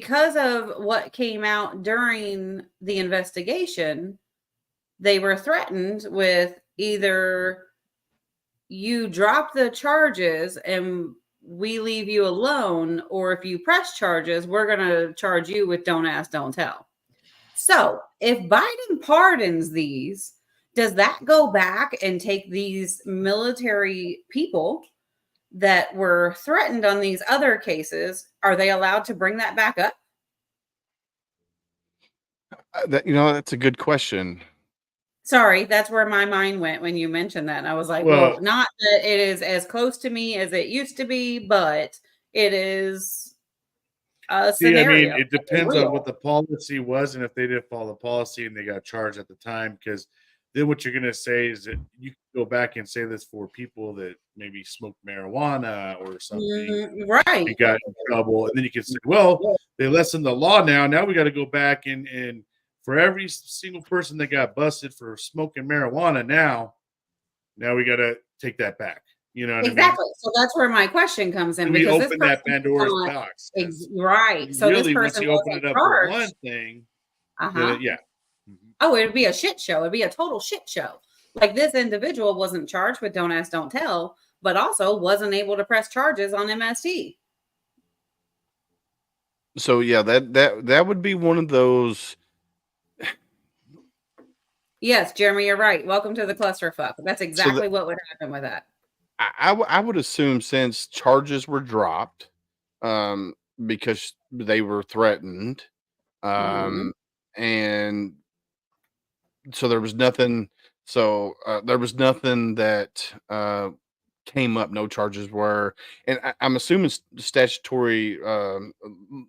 because of what came out during the investigation, they were threatened with either you drop the charges and we leave you alone, or if you press charges, we're going to charge you with don't ask, don't tell. So if Biden pardons these, does that go back and take these military people that were threatened on these other cases? Are they allowed to bring that back up? That's a good question. Sorry, that's where my mind went when you mentioned that. And I was like, well, not that it is as close to me as it used to be, but it is a scenario. I mean, it depends on what the policy was and if they didn't follow the policy and they got charged at the time. Because then what you're going to say is that you can go back and say this for people that maybe smoked marijuana or something. Right. You got in trouble. And then you can say, well, they lessened the law now. Now we got to go back and for every single person that got busted for smoking marijuana, now we got to take that back. You know what exactly. I mean? So that's where my question comes in. We open that Pandora's box. Right. So really, this person once you open it up for one thing, yeah. Oh, it'd be a shit show. It'd be a total shit show. Like this individual wasn't charged with don't ask, don't tell, but also wasn't able to press charges on MST. So yeah, that would be one of those. Yes, Jeremy, you're right. Welcome to the clusterfuck. That's exactly what would happen with that. I would assume since charges were dropped, because they were threatened, and so there was nothing. So there was nothing that came up. No charges were, and I'm assuming statutory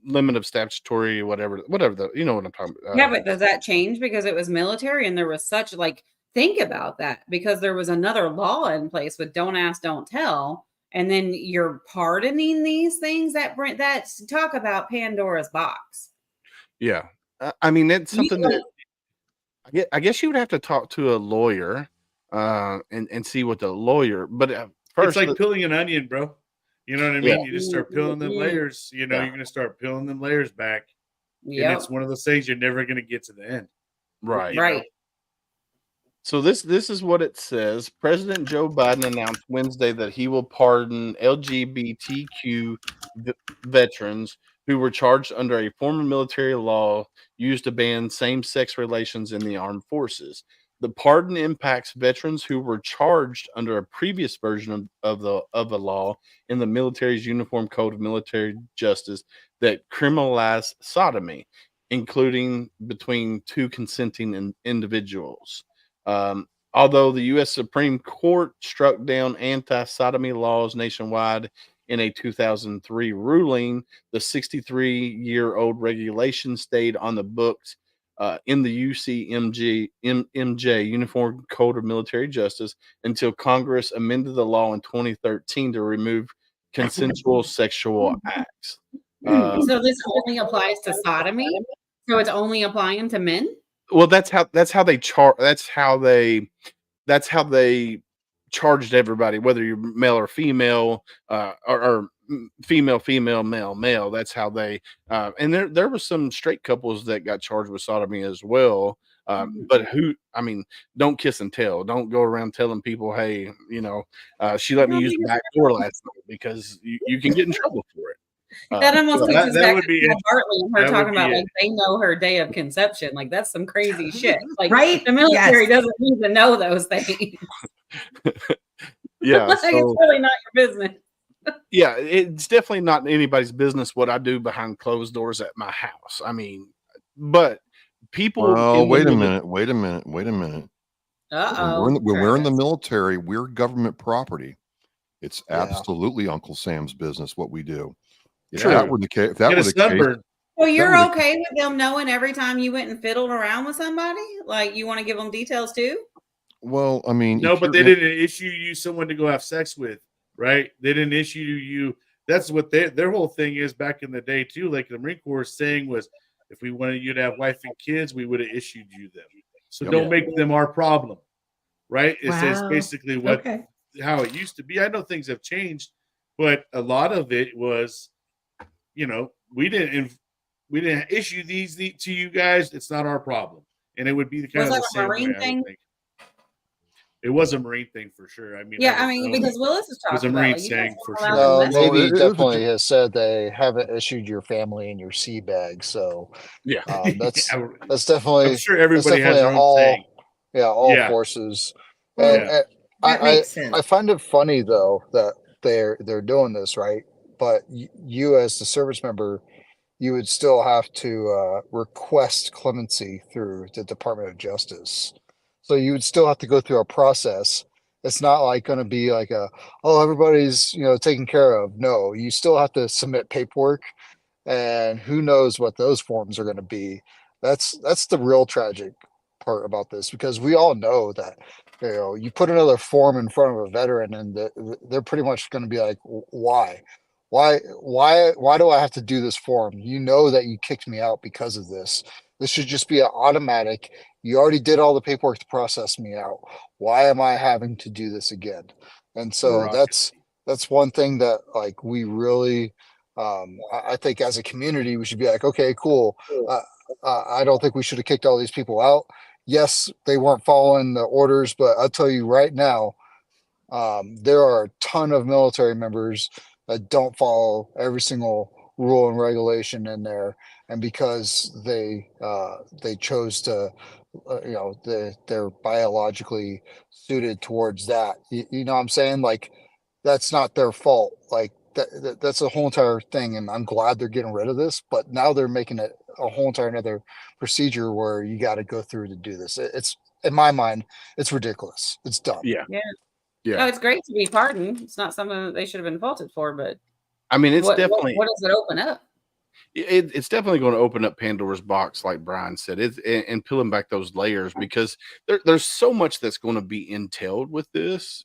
limit of statutory whatever the you know what I'm talking about. Yeah, but does that change because it was military and there was such like think about that because there was another law in place with don't ask, don't tell, and then you're pardoning these things that talk about Pandora's box. Yeah, I mean it's something that I guess you would have to talk to a lawyer and see what the lawyer. But first, it's like peeling an onion, bro. You know what I mean? Yeah. You just start peeling them layers. You know, you're going to start peeling them layers back. Yep. And it's one of those things you're never going to get to the end. Right. Right. Know? So this is what it says. President Joe Biden announced Wednesday that he will pardon LGBTQ veterans who were charged under a former military law used to ban same-sex relations in the armed forces. The pardon impacts veterans who were charged under a previous version of a law in the military's Uniform Code of Military Justice that criminalized sodomy, including between two consenting individuals. Although the U.S. Supreme Court struck down anti-sodomy laws nationwide in a 2003 ruling, the 63-year-old regulation stayed on the books in the UCMJ Uniform Code of Military Justice until Congress amended the law in 2013 to remove consensual sexual acts. So this only applies to sodomy? So it's only applying to men? Well, that's how they charged everybody, whether you're male or female, or female, male. That's how they. And there was some straight couples that got charged with sodomy as well. But don't kiss and tell. Don't go around telling people, hey, she let me use the back door last night, because you can get in trouble for it. That almost takes us back to Bartley and her talking about like they know her day of conception. Like that's some crazy shit. Like right? The military doesn't need to know those things. Yeah, like it's really not your business. Yeah, it's definitely not anybody's business what I do behind closed doors at my house. I mean, but people. Oh, wait a minute. Uh-oh. When we're in the military, we're government property. It's absolutely Uncle Sam's business what we do. If that were the case, well, you're okay with them knowing every time you went and fiddled around with somebody? Like you want to give them details too? Well, I mean, no, but they didn't issue you someone to go have sex with, right? They didn't issue you. That's what their whole thing is back in the day too. Like the Marine Corps saying was, if we wanted you to have wife and kids, we would have issued you them. So don't make them our problem, right? It's basically how it used to be. I know things have changed, but a lot of it was, we didn't we didn't issue these to you guys. It's not our problem. And it would be kind Was of that the a same Marine way, I thing? would think. It was a Marine thing for sure. I mean, Yeah, I I don't mean, know. because Willis has It was talked a about Marine like, you guys saying for weren't allowed sure. to No, mess Well, Navy it was definitely has said they haven't issued your family and your sea bag. So Yeah. that's I'm definitely sure everybody has definitely their own saying. all Yeah. forces. Well, And, Yeah. and that makes sense. I find it funny though that they're doing this, right? But you as the service member, you would still have to request clemency through the Department of Justice. So you would still have to go through a process. It's not like going to be like everybody's taken care of. No, you still have to submit paperwork, and who knows what those forms are going to be. That's the real tragic part about this, because we all know that you put another form in front of a veteran and they're pretty much going to be like, why do I have to do this form? You know that you kicked me out because of this. This should just be an automatic. You already did all the paperwork to process me out. Why am I having to do this again? And so Right. that's one thing that like we really I think as a community we should be like, okay, cool. I don't think we should have kicked all these people out. Yes, they weren't following the orders, but I'll tell you right now, there are a ton of military members that don't follow every single rule and regulation in there, and because they chose to, they're biologically suited towards that. You know what I'm saying? Like, that's not their fault. Like that's a whole entire thing, and I'm glad they're getting rid of this. But now they're making it a whole entire another procedure where you got to go through to do this. It's in my mind, it's ridiculous. It's dumb. Yeah. Yeah. Yeah. No, it's great to be pardoned. It's not something that they should have been faulted for, but I mean, it's what definitely does it open up? it's definitely going to open up Pandora's box, like Brian said, and peeling back those layers, because there's so much that's going to be entailed with this,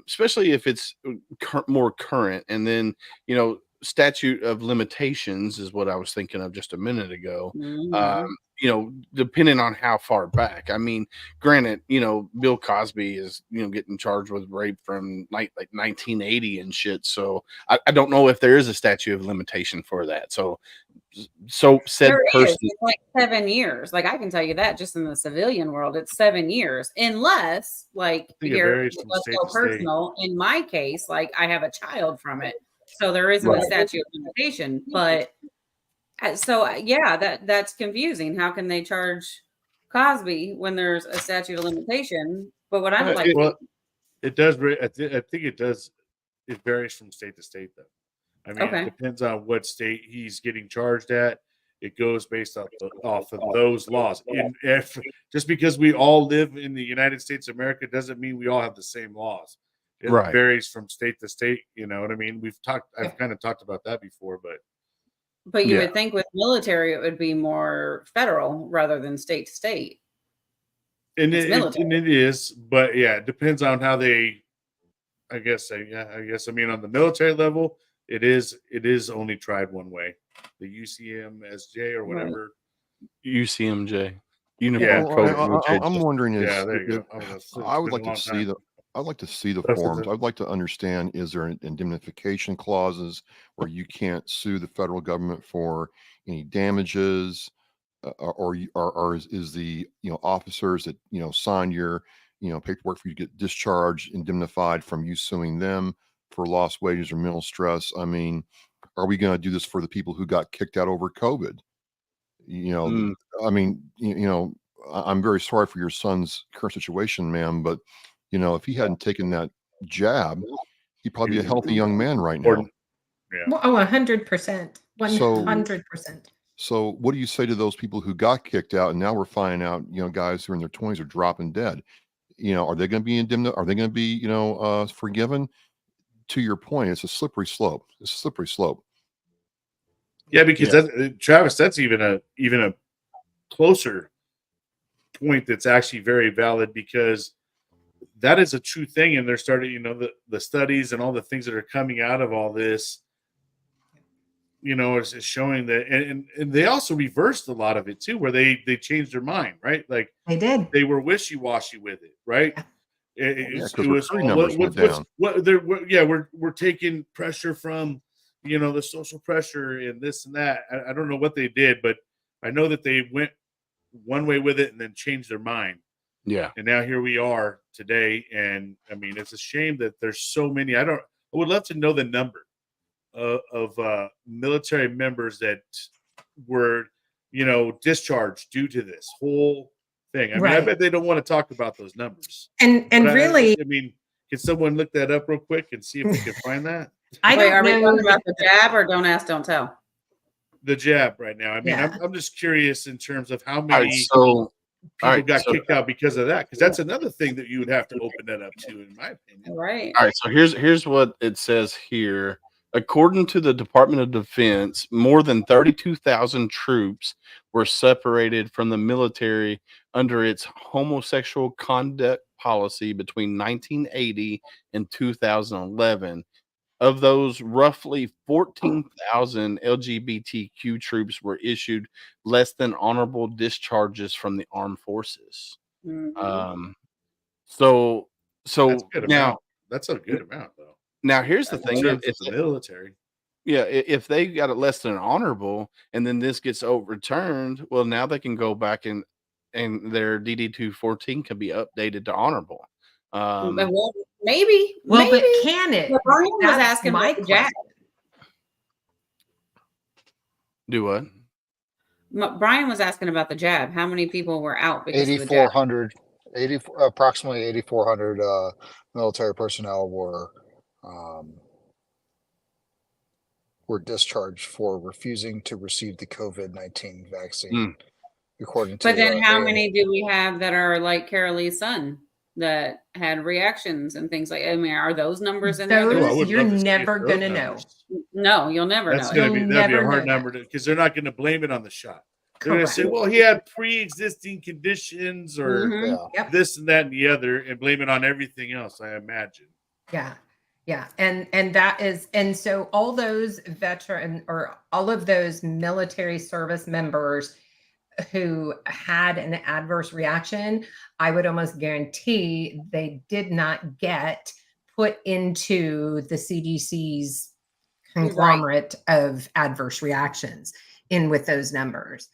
especially if it's more current. And then, statute of limitations is what I was thinking of just a minute ago. Mhm. Depending on how far back. I mean, granted, Bill Cosby is, getting charged with rape from like 1980 and shit. So I don't know if there is a statute of limitation for that. So said There is. person. It's like 7 years. Like, I can tell you that just in the civilian world, it's 7 years, unless like think it here, varies from let's state go to state. personal. In my case, like I have a child from it, so there isn't Right. a statute of limitation. But yeah, that's confusing. How can they charge Cosby when there's a statute of limitation? But what I'm like, Well, it does. I think it does. It varies from state to state, though. I mean, Okay. it depends on what state he's getting charged at. It goes based off of those laws. And if just because we all live in the United States of America doesn't mean we all have the same laws. It Right. varies from state to state. You know what I mean? I've kind of talked about that before, but you Yeah. would think with military it would be more federal rather than state to state. It's military. it is, but yeah, it depends on how they. I guess. I mean, on the military level, it is only tried one way. The UCMSJ or Right. whatever. UCMJ. Uniform Yeah. Code of Well, Military I'm wondering is Yeah, there you if- go. It's I would been a like to long see time. the I'd like to see the That's what forms. the- I'd like to understand, is there an indemnification clauses where you can't sue the federal government for any damages, or is the officers that sign your paperwork for you to get discharged indemnified from you suing them for lost wages or mental stress? I mean, are we going to do this for the people who got kicked out over COVID? I mean, I'm very sorry for your son's current situation, ma'am, but if he hadn't taken that jab, he'd probably be a healthy young man right now. Or- yeah. Well, 100%. So- 100%. So what do you say to those people who got kicked out and now we're finding out, guys who are in their 20s are dropping dead? Are they going to be Are they going to be, forgiven? To your point, it's a slippery slope. It's a slippery slope. Yeah, because Travis, that's even a closer point that's actually very valid, because that is a true thing, and they're starting, the studies and all the things that are coming out of all this, is showing that, and they also reversed a lot of it too, where they changed their mind, right? Like They did. they were wishy-washy with it, right? It Yeah, 'cause was recruiting numbers went down. we're taking pressure from the social pressure and this and that. I don't know what they did, but I know that they went one way with it and then changed their mind. Yeah. And now here we are today. And I mean, it's a shame that there's so many. I would love to know the number of military members that were, discharged due to this whole thing. I mean, I Right. bet they don't want to talk about those numbers. And But really, I mean, can someone look that up real quick and see if we can find that? I Wait, don't are we know. talking about the jab or don't ask, don't tell? The jab right now. I mean, Yeah. I'm just curious in terms of how All right. many So, people right, got so- kicked out because of that. Because that's another thing that you would have to open that up to, in my opinion. Right. all right. So here's what it says here. According to the Department of Defense, more than 32,000 troops were separated from the military under its homosexual conduct policy between 1980 and 2011. Of those, roughly 14,000 LGBTQ troops were issued less than honorable discharges from the armed forces. Mhm. So That's a good now amount. That's a good amount, though. here's the In thing: terms if of the military. if they got it less than honorable, and then this gets overturned, well, now they can go back and their DD 214 can be updated to honorable. Well, maybe. Well, but maybe. can it? But Brian was That's asking my about the jab. Do what? Brian was asking about the jab. How many people were out because of the jab? 8,400, approximately 8,400 military personnel were discharged for refusing to receive the COVID-19 vaccine, according to. But then, how AMA. many do we have that are like Carolee's son that had reactions and things like? I mean, are those numbers in there? Those- Oh, I would you're love to see never those gonna numbers. No, you'll never That's know. gonna You'll be that'd be a never hard know number because they're not going to blame it on the shot. They're going to say, Correct. "Well, he had pre-existing conditions or Mhm. Yeah. Yep. this and that and the other," and blame it on everything else. I imagine. Yeah. Yeah. And that is, and so all those veteran or all of those military service members who had an adverse reaction, I would almost guarantee they did not get put into the CDC's conglomerate of adverse reactions in with those numbers.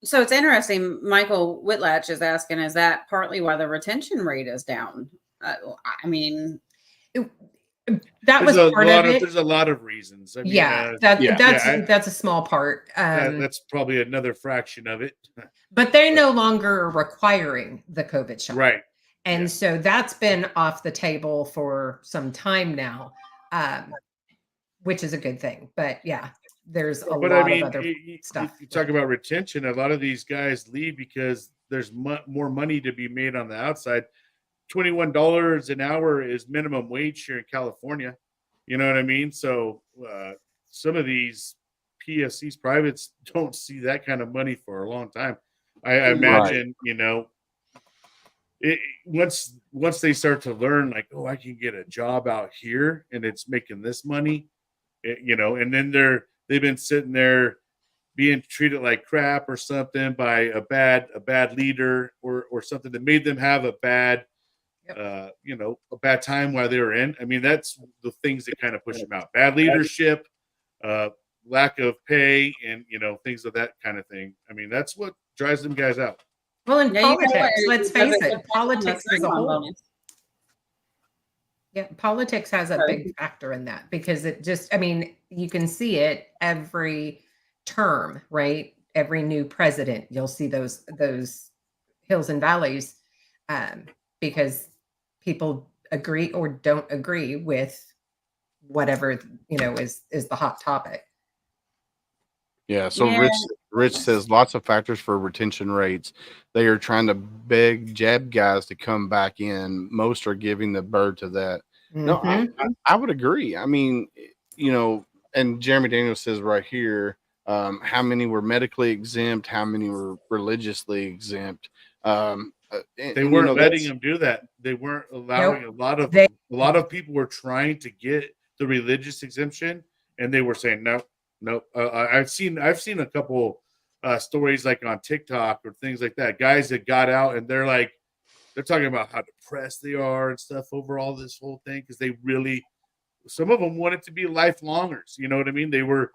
So it's interesting. Michael Whitlatch is asking, is that partly why the retention rate is down? I mean, That was There's a part lot of it. There's a lot of reasons. I mean, Yeah, yeah. that's a small part. that's probably another fraction of it. But they're no longer requiring the COVID shot. Right. And Yeah. so that's been off the table for some time now, which is a good thing. But yeah, there's a But lot I mean, of other you stuff. talk about retention. A lot of these guys leave because there's more money to be made on the outside. $21 an hour is minimum wage here in California. You know what I mean? So some of these PFCs, privates, don't see that kind of money for a long time. I imagine, once they start to learn, like, oh, I can get a job out here and it's making this money, and then they've been sitting there being treated like crap or something by a bad leader or something that made them have a bad a bad time while they were in. I mean, that's the things that kind of push them out. Bad leadership, lack of pay, and things of that kind of thing. I mean, that's what drives them guys out. Well, in yeah, you know what? politics, let's Because face it it, depends on the politics as a sign-on whole. bonus. Yeah, politics has a Sorry. big factor in that because it just, I mean, you can see it every term, right? Every new president, you'll see those hills and valleys because people agree or don't agree with whatever, is the hot topic. Yeah. So Yeah. Rich says lots of factors for retention rates. They are trying to beg jab guys to come back in. Most are giving the bird to that. No, Mhm. I would agree. I mean, and Jeremy Daniels says right here, how many were medically exempt, how many were religiously exempt. They weren't letting them do that. They weren't allowing a lot of people were trying to get the religious exemption, and they were saying no. I've seen a couple stories like on TikTok or things like that. Guys that got out and they're talking about how depressed they are and stuff over all this whole thing because they really some of them wanted to be lifelongers. You know what I mean? They were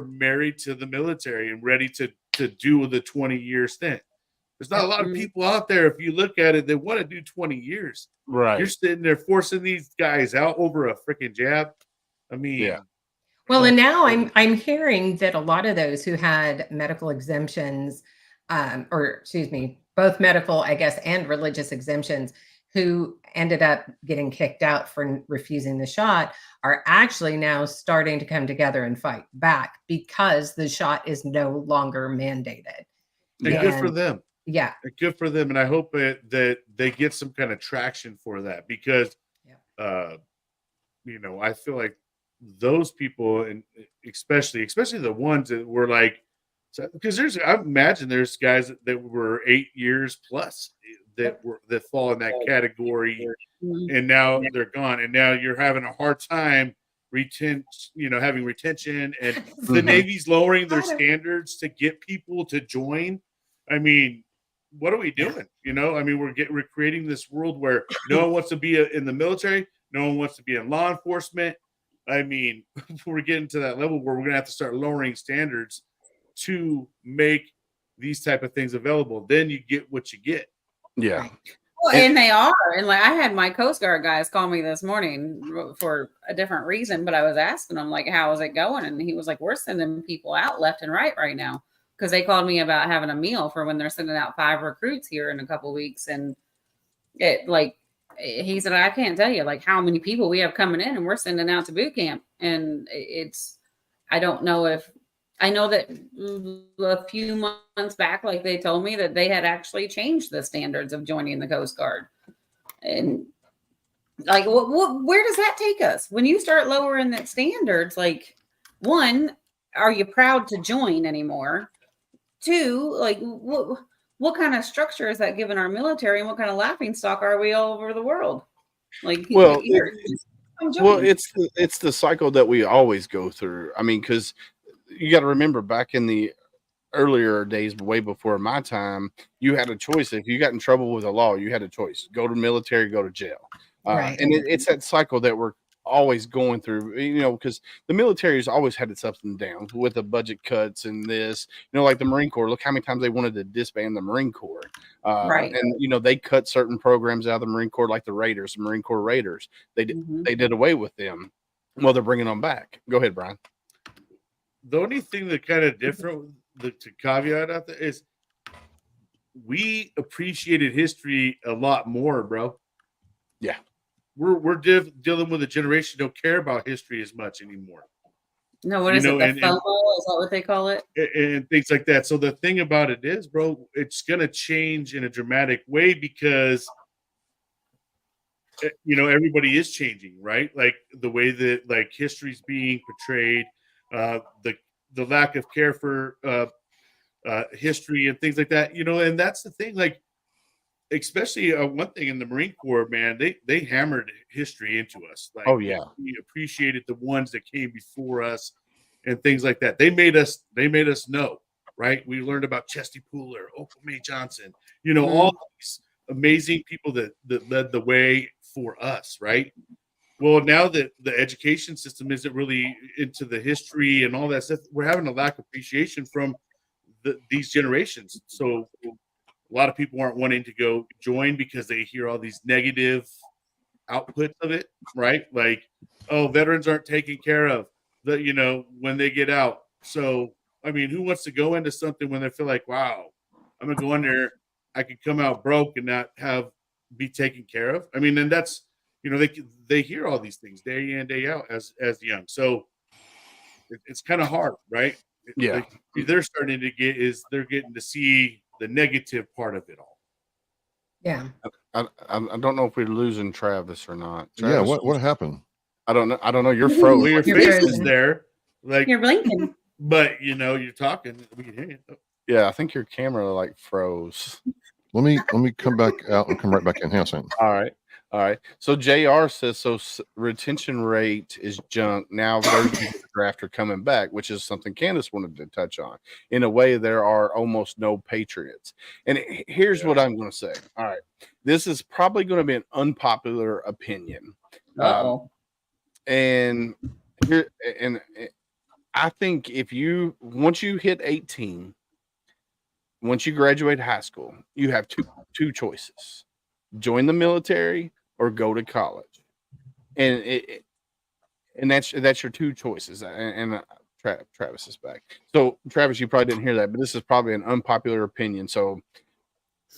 married to the military and ready to do the 20-year stint. There's not a lot of people out there, if you look at it, that want to do 20 years. Right. You're sitting there forcing these guys out over a freaking jab. I mean, Yeah. Well, and now I'm hearing that a lot of those who had medical exemptions, or excuse me, both medical, I guess, and religious exemptions, who ended up getting kicked out for refusing the shot, are actually now starting to come together and fight back because the shot is no longer mandated. and good for And- them. Yeah. Good for them, and I hope that they get some kind of traction for that because, I feel like those people, and especially the ones that were like, because I imagine there's guys that were 8 years plus that fall in that category, and now they're gone, and now you're having a hard time having retention, and the Navy's lowering their standards to get people to join. I mean, what are we doing? We're creating this world where no one wants to be in the military, no one wants to be in law enforcement. I mean, we're getting to that level where we're gonna have to start lowering standards to make these type of things available. Then you get what you get. Yeah. Well, and they are. And like I had my Coast Guard guys call me this morning for a different reason, but I was asking them, like, how is it going? And he was like, we're sending people out left and right now. Because they called me about having a meal for when they're sending out 5 recruits here in a couple of weeks. And he said, I can't tell you like how many people we have coming in and we're sending out to boot camp. And I don't know if, I know that a few months back, like they told me that they had actually changed the standards of joining the Coast Guard. And like, where does that take us? When you start lowering that standards, like, one, are you proud to join anymore? 2, like, what kind of structure is that giving our military, and what kind of laughing stock are we all over the world? Like, Well, well, it's the cycle that we always go through. I mean, because you got to remember back in the earlier days, way before my time, you had a choice. If you got in trouble with the law, you had a choice: go to military, go to jail. Right. And it's that cycle that we're always going through, because the military has always had its ups and downs with the budget cuts and this, like the Marine Corps. Look how many times they wanted to disband the Marine Corps. Right. And, they cut certain programs out of the Marine Corps, like the Raiders, the Marine Corps Raiders. They did away with them. Well, they're bringing them back. Go ahead, Brian. The only thing that kind of different to caveat out there is we appreciated history a lot more, bro. Yeah. We're dealing with a generation who don't care about history as much anymore. No, what is it? The FOMO? Is that what they call it? And things like that. So the thing about it is, bro, it's going to change in a dramatic way because, everybody is changing, right? Like the way that like history's being portrayed, the lack of care for history and things like that, and that's the thing, like, especially one thing in the Marine Corps, man, they hammered history into us. Like, oh yeah, we appreciated the ones that came before us and things like that. They made us know, right? We learned about Chesty Puller, Opal May Johnson, all these amazing people that led the way for us, right? Well, now that the education system isn't really into the history and all that stuff, we're having a lack of appreciation from these generations. So a lot of people aren't wanting to go join because they hear all these negative outputs of it, right? Like, oh, veterans aren't taken care of, when they get out. So, I mean, who wants to go into something when they feel like, wow, I'm going to go in there, I could come out broke and not be taken care of? I mean, and that's, they hear all these things day in, day out as young. So it's kind of hard, right? Yeah. They're starting to they're getting to see the negative part of it all. Yeah. I don't know if we're losing Travis or not. Yeah, Travis, what happened? I don't know. You're frozen. Well, your You're face is frozen. there, like, You're blinking. but you're talking. We can hear you. Yeah, I think your camera like froze. Let me come back out and come right back in. Hang on a second. All right. So JR says retention rate is junk. Now versions of the draft are coming back, which is something Candace wanted to touch on. In a way, there are almost no Patriots. And here's what I'm going to say. All right. This is probably going to be an unpopular opinion. Uh-oh. And here, and I think once you hit 18, once you graduate high school, you have two choices: join the military or go to college. And that's your two choices. And Travis is back. So Travis, you probably didn't hear that, but this is probably an unpopular opinion. So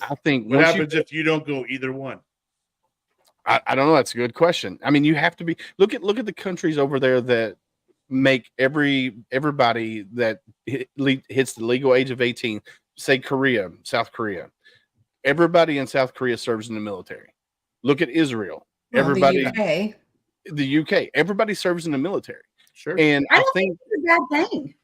I think What happens if you don't go either one? I don't know. That's a good question. I mean, you have to be look at the countries over there that make everybody that hits the legal age of 18, say Korea, South Korea. Everybody in South Korea serves in the military. Look at Israel. Well, Everybody, the UK. the UK, everybody serves in the military. Sure. And I I don't think think it's a bad thing.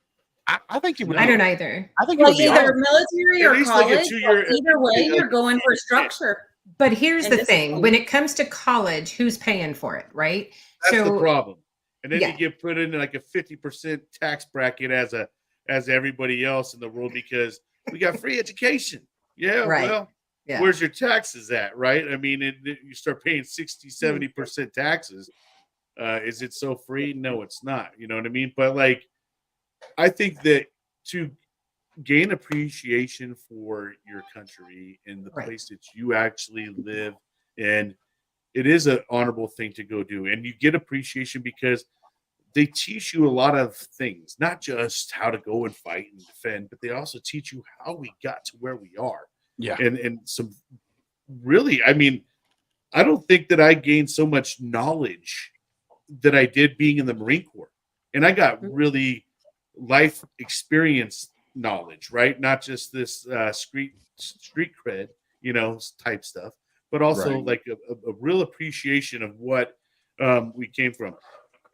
I think it would. I don't either. I think it Like would be either awesome. military At or least like a college. 2-year But either way, like, you're going for structure. But here's And the thing: discipline. when it comes to college, who's paying for it, right? That's the problem. And then Yeah. you get put in like a 50% tax bracket as everybody else in the world because we got free education. Yeah, Right. well, Yeah. where's your taxes at, right? I mean, you start paying 60-70% taxes. Is it so free? No, it's not. You know what I mean? But like, I think that to gain appreciation for your country and the Right. place that you actually live in, it is an honorable thing to go do. And you get appreciation because they teach you a lot of things, not just how to go and fight and defend, but they also teach you how we got to where we are. Yeah. And some really, I mean, I don't think that I gained so much knowledge that I did being in the Marine Corps. And I got really life experience knowledge, right? Not just this street cred, type stuff, but also Right. like a real appreciation of what we came from.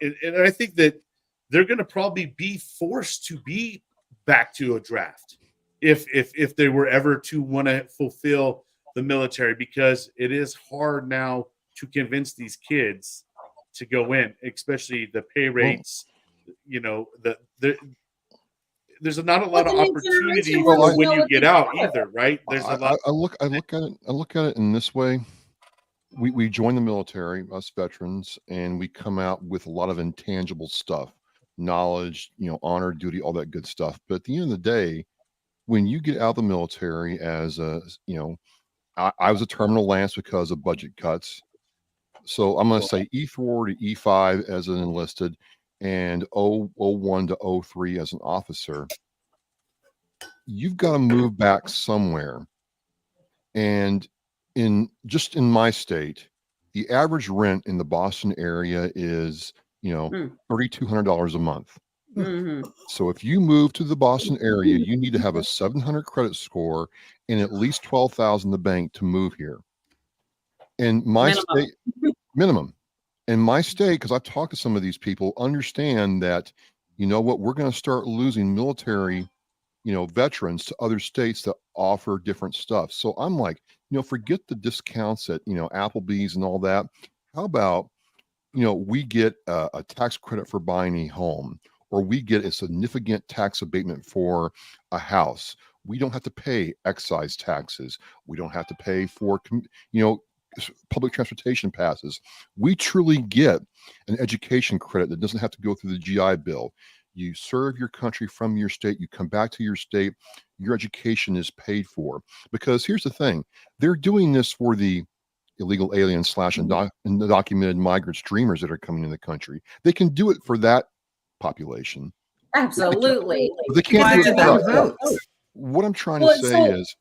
And I think that they're going to probably be forced to be back to a draft if they were ever to want to fulfill the military, because it is hard now to convince these kids to go in, especially the pay rates. There's not a lot of Well, the new opportunity generation for wants to when know you what get they out want. either, right? There's a lot. I look at it in this way. We join the military, us veterans, and we come out with a lot of intangible stuff, knowledge, honor, duty, all that good stuff. But at the end of the day, when you get out of the military as I was a terminal lance because of budget cuts. So I'm going to say E4 to E5 as an enlisted and 01 to 03 as an officer. You've got to move back somewhere. And in my state, the average rent in the Boston area is, $3,200 a month. Mhm. So if you move to the Boston area, you need to have a 700 credit score and at least 12,000 in the bank to move here. In my state, minimum. In my state, because I've talked to some of these people, understand that, we're going to start losing military, veterans to other states that offer different stuff. So I'm like, forget the discounts at, Applebee's and all that. How about, we get a tax credit for buying a home, or we get a significant tax abatement for a house. We don't have to pay excise taxes. We don't have to pay for, public transportation passes. We truly get an education credit that doesn't have to go through the GI Bill. You serve your country from your state, you come back to your state, your education is paid for. Because here's the thing, they're doing this for the illegal aliens / undocumented migrants, dreamers that are coming in the country. They can do it for that population. Absolutely. But they can't Why do are it they for us. votes? What I'm trying Well, to say so- is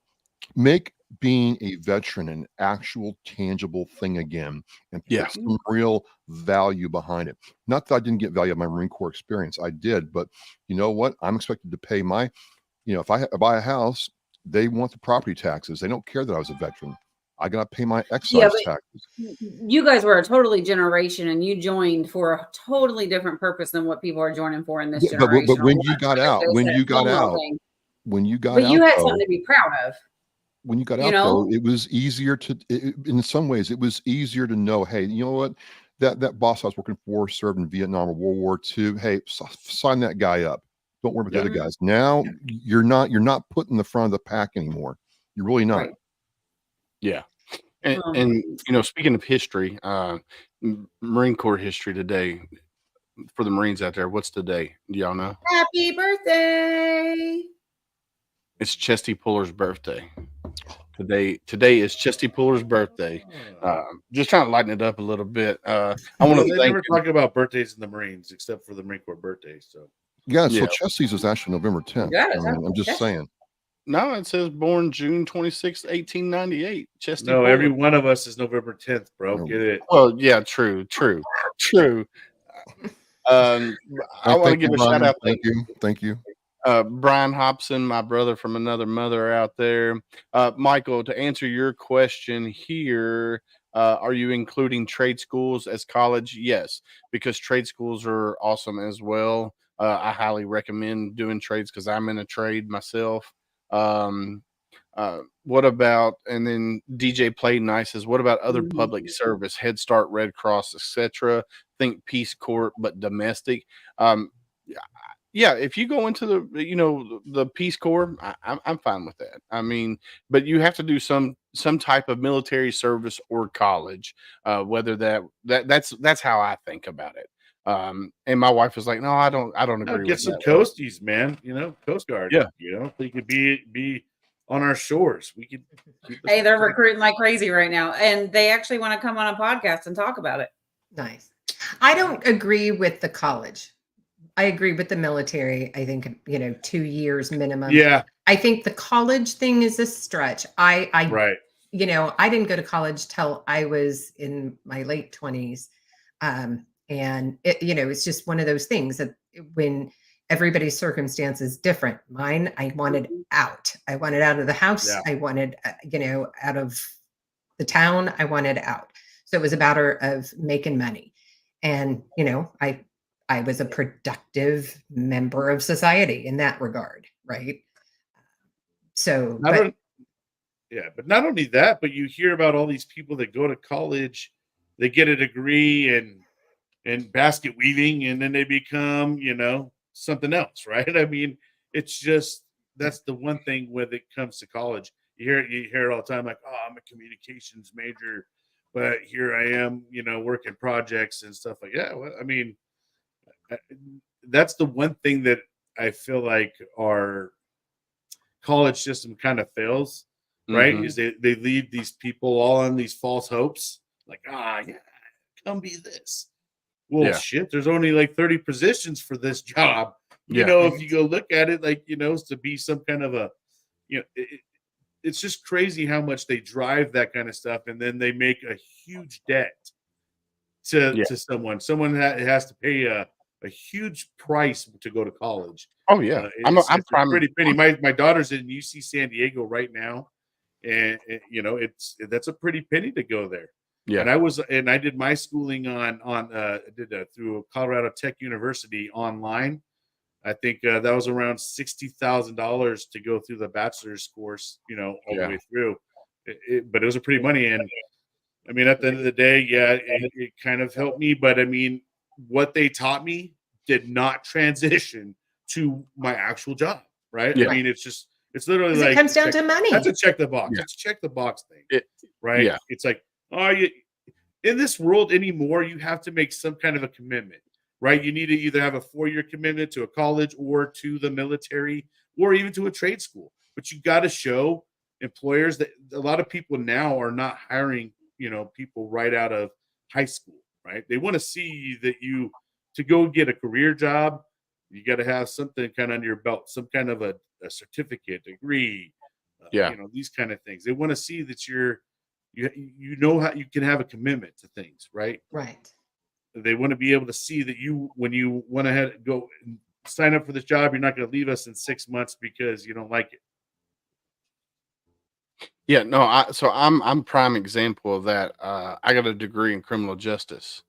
make being a veteran an actual tangible thing again, and put Yeah. some real value behind it. Not that I didn't get value of my Marine Corps experience, I did, but you know what? I'm expected to pay my, if I buy a house, they want the property taxes. They don't care that I was a veteran. I gotta pay my excise but- taxes. You guys were a totally generation, and you joined for a totally different purpose than what people are joining for in this Yeah, but generation. when you got out, But you had something to be proud of. When you got You out, know? though, it was easier in some ways, it was easier to know, hey, you know what? That boss I was working for served in Vietnam or World War II. Hey, sign that guy up. Don't worry about the other guys. Now you're not put in the front of the pack anymore. You're really not. Right. Yeah. And speaking of history, Marine Corps history today for the Marines out there. What's today? Do y'all know? Happy birthday. It's Chesty Puller's birthday. Today is Chesty Puller's birthday. Just trying to lighten it up a little bit. I want Well, to they thank never talk about birthdays in the Marines except for the Marine Corps birthdays. So Yeah, Yeah. so Chesty's is actually November 10th. Yeah, I mean, I'm just yes. saying. No, it says born June 26, 1898. Chesty no, Puller. every one of us is November 10th, bro. No. Get it? Well, yeah, true. I want to Thank give you, a shout Brian. out to Thank you. Brian Hobson, my brother from another mother out there. Michael, to answer your question here, are you including trade schools as college? Yes, because trade schools are awesome as well. I highly recommend doing trades because I'm in a trade myself. What about, and then DJ Played Nice says, what about other public service, Head Start, Red Cross, etc.? Think Peace Corps, but domestic. Yeah, if you go into the Peace Corps, I'm fine with that. I mean, but you have to do some type of military service or college, whether that's how I think about it. And my wife was like, no, I don't No, agree get with some that. coasties, man. Coast Guard. Yeah. They could be on our shores. We could. Hey, they're recruiting like crazy right now, and they actually want to come on a podcast and talk about it. Nice. I don't agree with the college. I agree with the military. I think, 2 years minimum. Yeah. I think the college thing is a stretch. I Right. I didn't go to college till I was in my late 20s. And it's just one of those things that when everybody's circumstance is different. Mine, I wanted out. I wanted out of the house. Yeah. I wanted, out of the town. I wanted out. So it was a matter of making money. And, I was a productive member of society in that regard. Right. So, but not only that, but you hear about all these people that go to college, they get a degree in basket weaving, and then they become, something else, right? I mean, it's just that's the one thing when it comes to college. You hear it all the time, like, oh, I'm a communications major, but here I am, working projects and stuff like that. Well, I mean, that's the one thing that I feel like our college system kind of fails, right? Mhm. Is they lead these people all on these false hopes, like, yeah, come be this. Well, Yeah. shit, there's only like 30 positions for this job. Yeah. If you go look at it, like, to be some kind of a, it's just crazy how much they drive that kind of stuff, and then they make a huge debt to someone. Someone has to pay a huge price to go to college. Oh yeah, I'm I'm a pretty penny. My daughter's in UC San Diego right now, and that's a pretty penny to go there. Yeah. And I did my schooling through Colorado Tech University online. I think that was around $60,000 to go through the bachelor's course, all the way through. But it was a pretty money, and I mean, at the end of the day, it kind of helped me. But I mean, what they taught me did not transition to my actual job, right? Yeah. I mean, it's literally like it comes down to money. That's a check the box. Yeah. It's a check the box thing, right? Yeah. It's like, in this world anymore, you have to make some kind of a commitment, right? You need to either have a 4-year commitment to a college or to the military or even to a trade school. But you got to show employers that a lot of people now are not hiring, people right out of high school, right? They want to see that to go get a career job, you got to have something kind of under your belt, some kind of a certificate, degree, these kind of things. They want to see that you know how you can have a commitment to things, right? Right. They want to be able to see that when you went ahead and go and sign up for this job, you're not going to leave us in 6 months because you don't like it. Yeah, no, I'm prime example of that. I got a degree in criminal justice.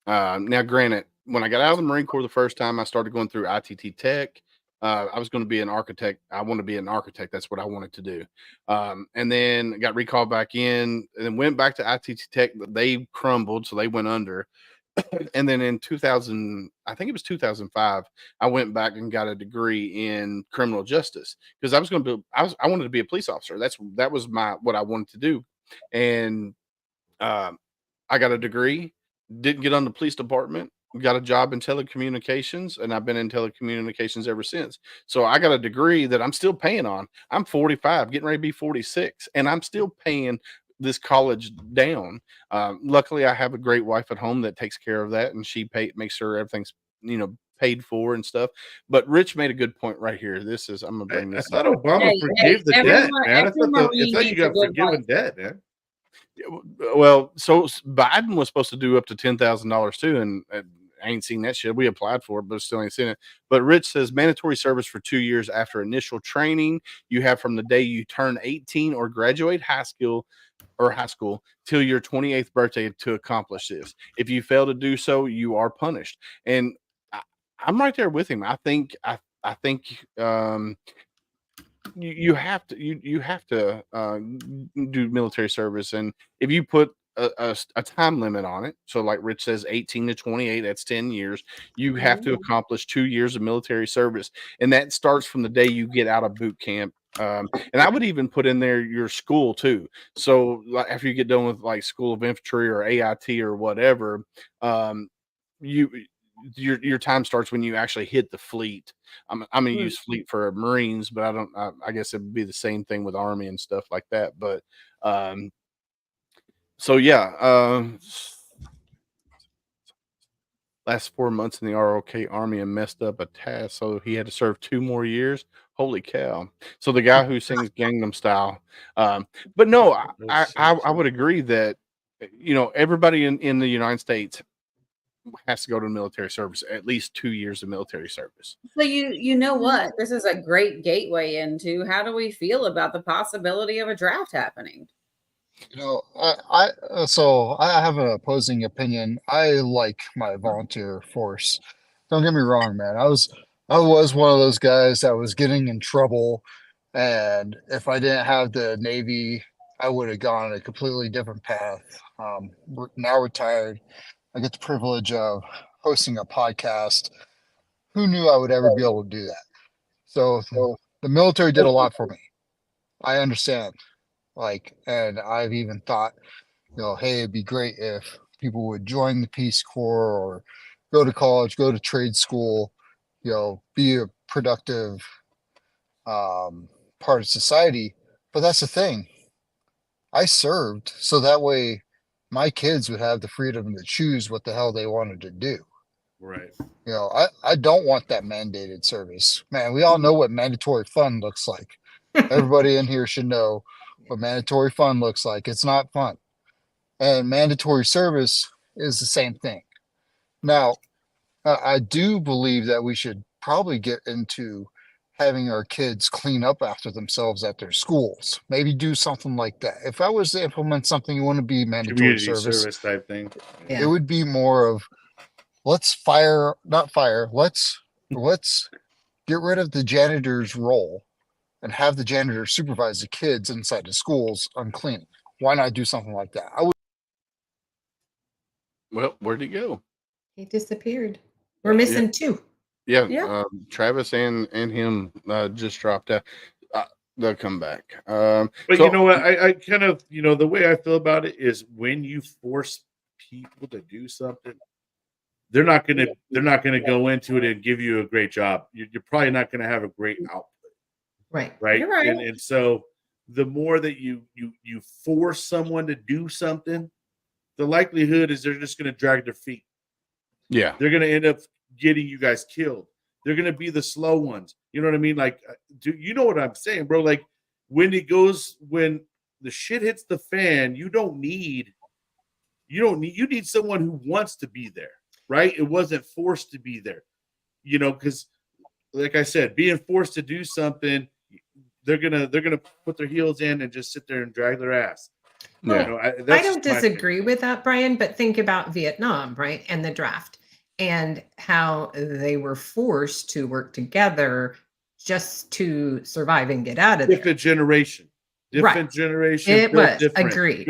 Now, granted, when I got out of the Marine Corps the first time, I started going through ITT Tech. I was going to be an architect. I want to be an architect. That's what I wanted to do. And then got recalled back in, and then went back to ITT Tech. But they crumbled, so they went under. And then in 2000, I think it was 2005, I went back and got a degree in criminal justice because I was going to be, I wanted to be a police officer. That was what I wanted to do. And I got a degree. didn't get on the police department, got a job in telecommunications, and I've been in telecommunications ever since. So I got a degree that I'm still paying on. I'm 45, getting ready to be 46, and I'm still paying this college down. Luckily, I have a great wife at home that takes care of that, and she makes sure everything's paid for and stuff. But Rich made a good point right here. I'm gonna bring I this thought up. Obama Hey, forgave the every debt, Mar- man. I every thought Marine you needs a got good forgiven wife. debt, man. Well, so Biden was supposed to do up to $10,000 too, and I ain't seen that shit. We applied for it, but still ain't seen it. But Rich says mandatory service for 2 years after initial training you have from the day you turn 18 or graduate high school till your 28th birthday to accomplish this. If you fail to do so, you are punished. And I'm right there with him. I think you have to do military service, and if you put a time limit on it, so like Rich says 18 to 28, that's 10 years, you have to accomplish 2 years of military service, and that starts from the day you get out of boot camp. And I would even put in there your school too. So like after you get done with like School of Infantry or AIT or whatever, you your time starts when you actually hit the fleet. I'm gonna use fleet for Marines, but I guess it'd be the same thing with Army and stuff like that. But so yeah, last 4 months in the ROK Army and messed up a task, so he had to serve 2 more years. Holy cow! So the guy who sings Gangnam Style, but no, I would agree that everybody in the United States has to go to military service, at least 2 years of military service. So you know what? This is a great gateway into how do we feel about the possibility of a draft happening? I have an opposing opinion. I like my volunteer force. Don't get me wrong, man. I was one of those guys that was getting in trouble, and if I didn't have the Navy, I would have gone a completely different path. Now retired, I get the privilege of hosting a podcast. Who knew I would ever be able to do that? So the military did a lot for me. I understand. And I've even thought, hey, it'd be great if people would join the Peace Corps or go to college, go to trade school, be a productive part of society. But that's the thing. I served so that way my kids would have the freedom to choose what the hell they wanted to do. Right. I don't want that mandated service. Man, we all know what mandatory fun looks like. Everybody in here should know what mandatory fun looks like. It's not fun. And mandatory service is the same thing. Now, I do believe that we should probably get into having our kids clean up after themselves at their schools. Maybe do something like that. If I was to implement something, it wouldn't be mandatory Community service. type thing. Yeah. It would be more of let's get rid of the janitor's role and have the janitor supervise the kids inside the schools on cleaning. Why not do something like that? Well, where'd he go? He disappeared. We're missing two. Yeah. Travis and him just dropped out. They'll come back. But you know what? I kind of, the way I feel about it is when you force people to do something, they're not gonna go into it and give you a great job. You're probably not gonna have a great output. Right. Right. You're right. And so the more that you force someone to do something, the likelihood is they're just gonna drag their feet. Yeah. They're gonna end up getting you guys killed. They're gonna be the slow ones. You know what I mean? Like, you know what I'm saying, bro? Like when the shit hits the fan, you need someone who wants to be there, right? It wasn't forced to be there, because like I said, being forced to do something, they're gonna put their heels in and just sit there and drag their ass. Well, I don't disagree with that, Brian, but think about Vietnam, right? And the draft and how they were forced to work together just to survive and get out of there. Different generation. It built was different. agreed.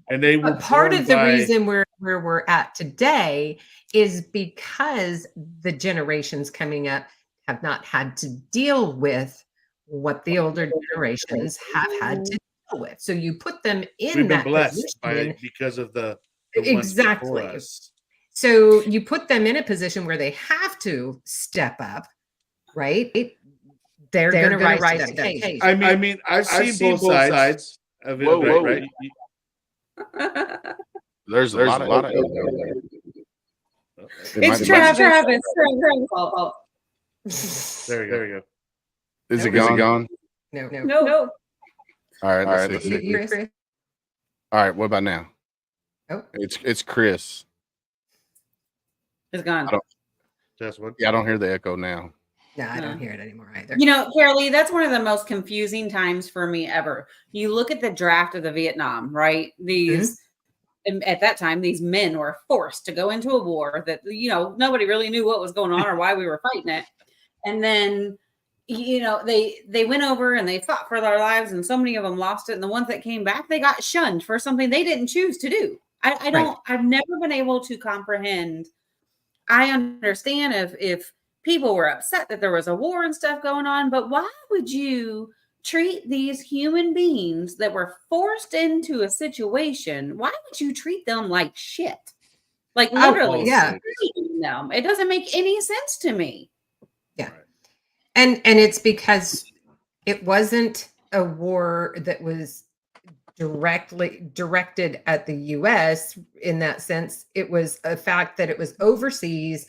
And they were But part of the by- reason where we're at today is because the generations coming up have not had to deal with what the older generations have had to deal with. So you put them in we've been that blessed position. because of the ones before Exactly. us. So you put them in a position where they have to step up, right? They're going to rise to that occasion. I mean, I've seen both sides of it, Whoa, whoa. right? There's a lot of echo. It's Travis. Travis. Fault. There you go. Is it gone? No. All right, let's see. Chris? All right, what about now? Oh. It's Chris. It's gone. Just one. Yeah, I don't hear the echo now. No, I don't hear it anymore either. You know, Carolee, that's one of the most confusing times for me ever. You look at the draft of the Vietnam, right? These and at that time, these men were forced to go into a war that, you know, nobody really knew what was going on or why we were fighting it. And then, you know, they went over and they fought for their lives, and so many of them lost it. And the ones that came back, they got shunned for something they didn't choose to do. I don't, I've never been able to comprehend. I understand if people were upset that there was a war and stuff going on, but why would you treat these human beings that were forced into a situation? Why would you treat them like shit? Like literally, treating them. It doesn't make any sense to me. Yeah. And it's because it wasn't a war that was directly directed at the US in that sense. It was a fact that it was overseas.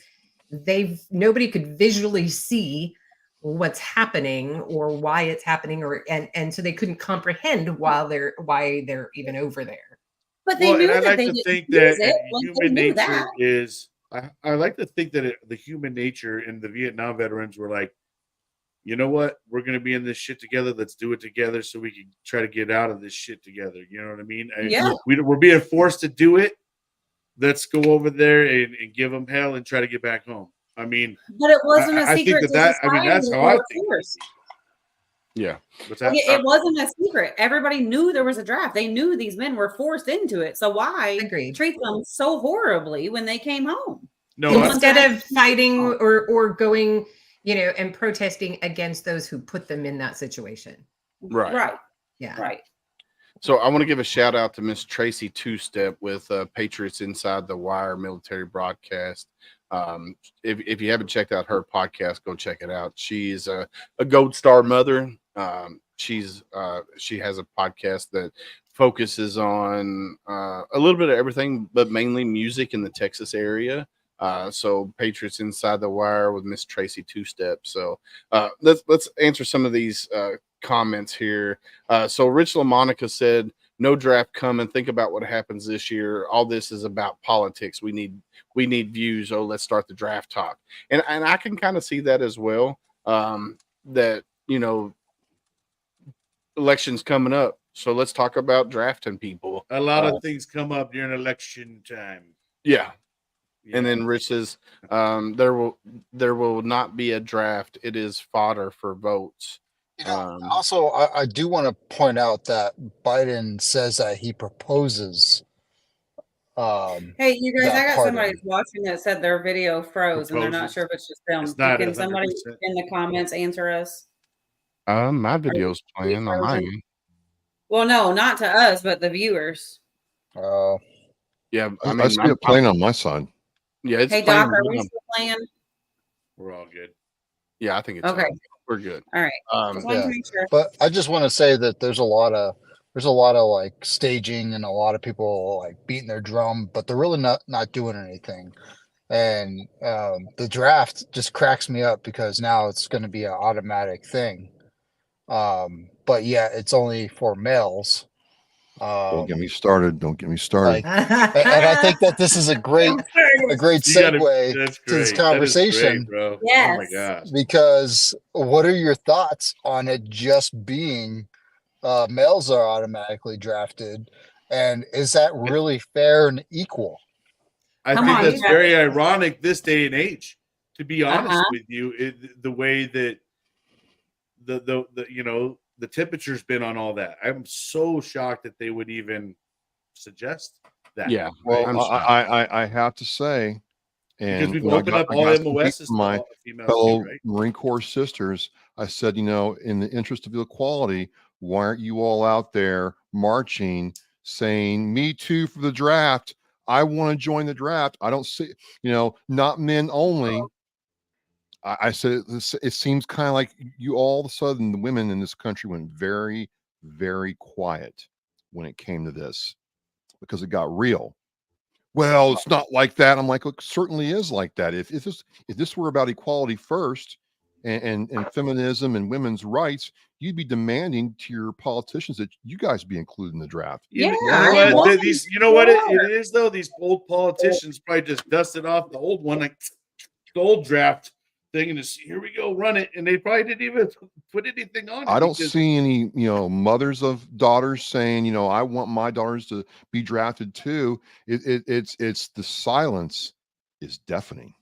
Nobody could visually see what's happening or why it's happening, or and so they couldn't comprehend why they're even over there. But they knew I that like they to didn't think use that it when they human knew nature that. is. I like to think that the human nature and the Vietnam veterans were like, you know what? We're going to be in this shit together. Let's do it together so we can try to get out of this shit together. You know what I mean? Yeah. We're being forced to do it. Let's go over there and give them hell and try to get back home. I mean, but it wasn't a I think secret. I mean, that's how I think. Yeah. It wasn't a secret. Everybody knew there was a draft. They knew these men were forced into it. So why treat them so horribly when they came home? No, instead of fighting or going, you know, and protesting against those who put them in that situation. Right. Yeah. Right. So I want to give a shout out to Miss Tracy Two Step with Patriots Inside the Wire military broadcast. If you haven't checked out her podcast, go check it out. She is a Gold Star mother. She has a podcast that focuses on a little bit of everything, but mainly music in the Texas area. So Patriots Inside the Wire with Miss Tracy Two Step. So let's answer some of these comments here. So Rich LaMonica said, no draft coming. Think about what happens this year. All this is about politics. We need views. Oh, let's start the draft talk. And I can kind of see that as well. That, you know, elections coming up. So let's talk about drafting people. A lot of things come up during election time. Yeah. And then Rich says, there will not be a draft. It is fodder for votes. Also, I do want to point out that Biden says that he proposes. Hey, you guys, I got pardon. somebody watching that said their video froze and they're not sure if it's just them. It's not Can somebody 100%. in the comments answer us? My video's playing on mine. Well, no, not to us, but the viewers. Yeah, I see it playing on my side. Yeah, it's Hey, playing Doc, are on we mine. still playing? We're all good. Yeah, I think it's Okay. We're good. All right. Just wanted to make sure. But I just want to say that there's a lot of like staging and a lot of people like beating their drum, but they're really not doing anything. And the draft just cracks me up because now it's going to be an automatic thing. But yeah, it's only for males. Don't get me started. Don't get me started. And I think that this is a great segue to this conversation, bro. Yes. Oh my gosh. because what are your thoughts on it just being males are automatically drafted, and is that really fair and equal? I Come think on, that's you very ironic this day and age. To be honest Uh-huh. with you, the way that the you know the temperature's been on all that, I'm so shocked that they would even suggest that. Yeah. Well, I'm shocked. I have to say, and because we've you know, opened up I all got some MOSs heat to from my all females, fellow too, right? Marine Corps sisters. I said, you know, in the interest of equality, why aren't you all out there marching, saying "Me too" for the draft? I want to join the draft. I don't see, not men only. I said it seems kind of like you all of a sudden the women in this country went very, very quiet when it came to this because it got real. Well, it's not like that. I'm like, it certainly is like that. If this were about equality first and feminism and women's rights, you'd be demanding to your politicians that you guys be included in the draft. You know Yeah, what? I You know what it want- is though. These old politicians probably just dusted off the old one, like the old draft thing, and just here we go, run it. And they probably didn't even put anything on it. I don't because- see any, mothers of daughters saying, I want my daughters to be drafted too. It's the silence is deafening.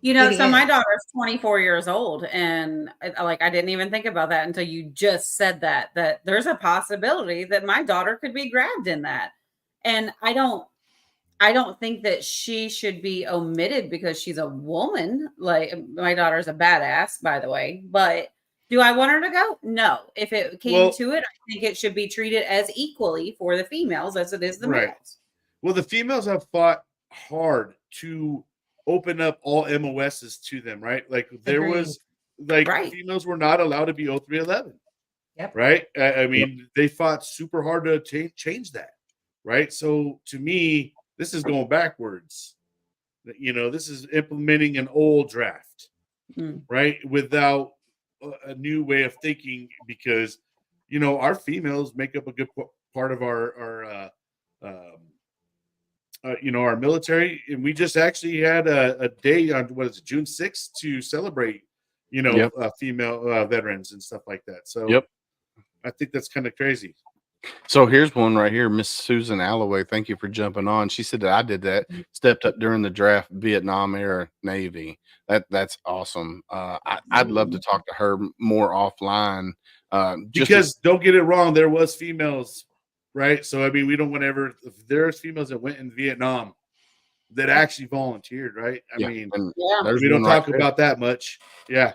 So my is. daughter's 24 years old, and I didn't even think about that until you just said that there's a possibility that my daughter could be grabbed in that. And I don't think that she should be omitted because she's a woman. Like, my daughter's a badass, by the way, but do I want her to go? No. If it came to it, I think it should be treated as equally for the females as it is the Right. males. Well, the females have fought hard to open up all MOSs to them, right? Like there Agreed. was Right. females were not allowed to be 0311. Yep. Right. I mean, they fought super hard to change that. Right. So to me, this is going backwards. This is implementing an old draft, right? Without a new way of thinking, because our females make up a good part of our our military, and we just actually had a day on June 6th to celebrate female veterans and stuff like that. So Yep. I think that's kind of crazy. So here's one right here. Miss Susan Alloway, thank you for jumping on. She said that I did that, stepped up during the draft, Vietnam era Navy. That's awesome. I'd love to talk to her more offline. Because don't get it wrong, there was females, right? So I mean, we don't want to ever. If there's females that went in Vietnam that actually volunteered, right? I mean, there's we don't one right talk there. about that much. Yeah.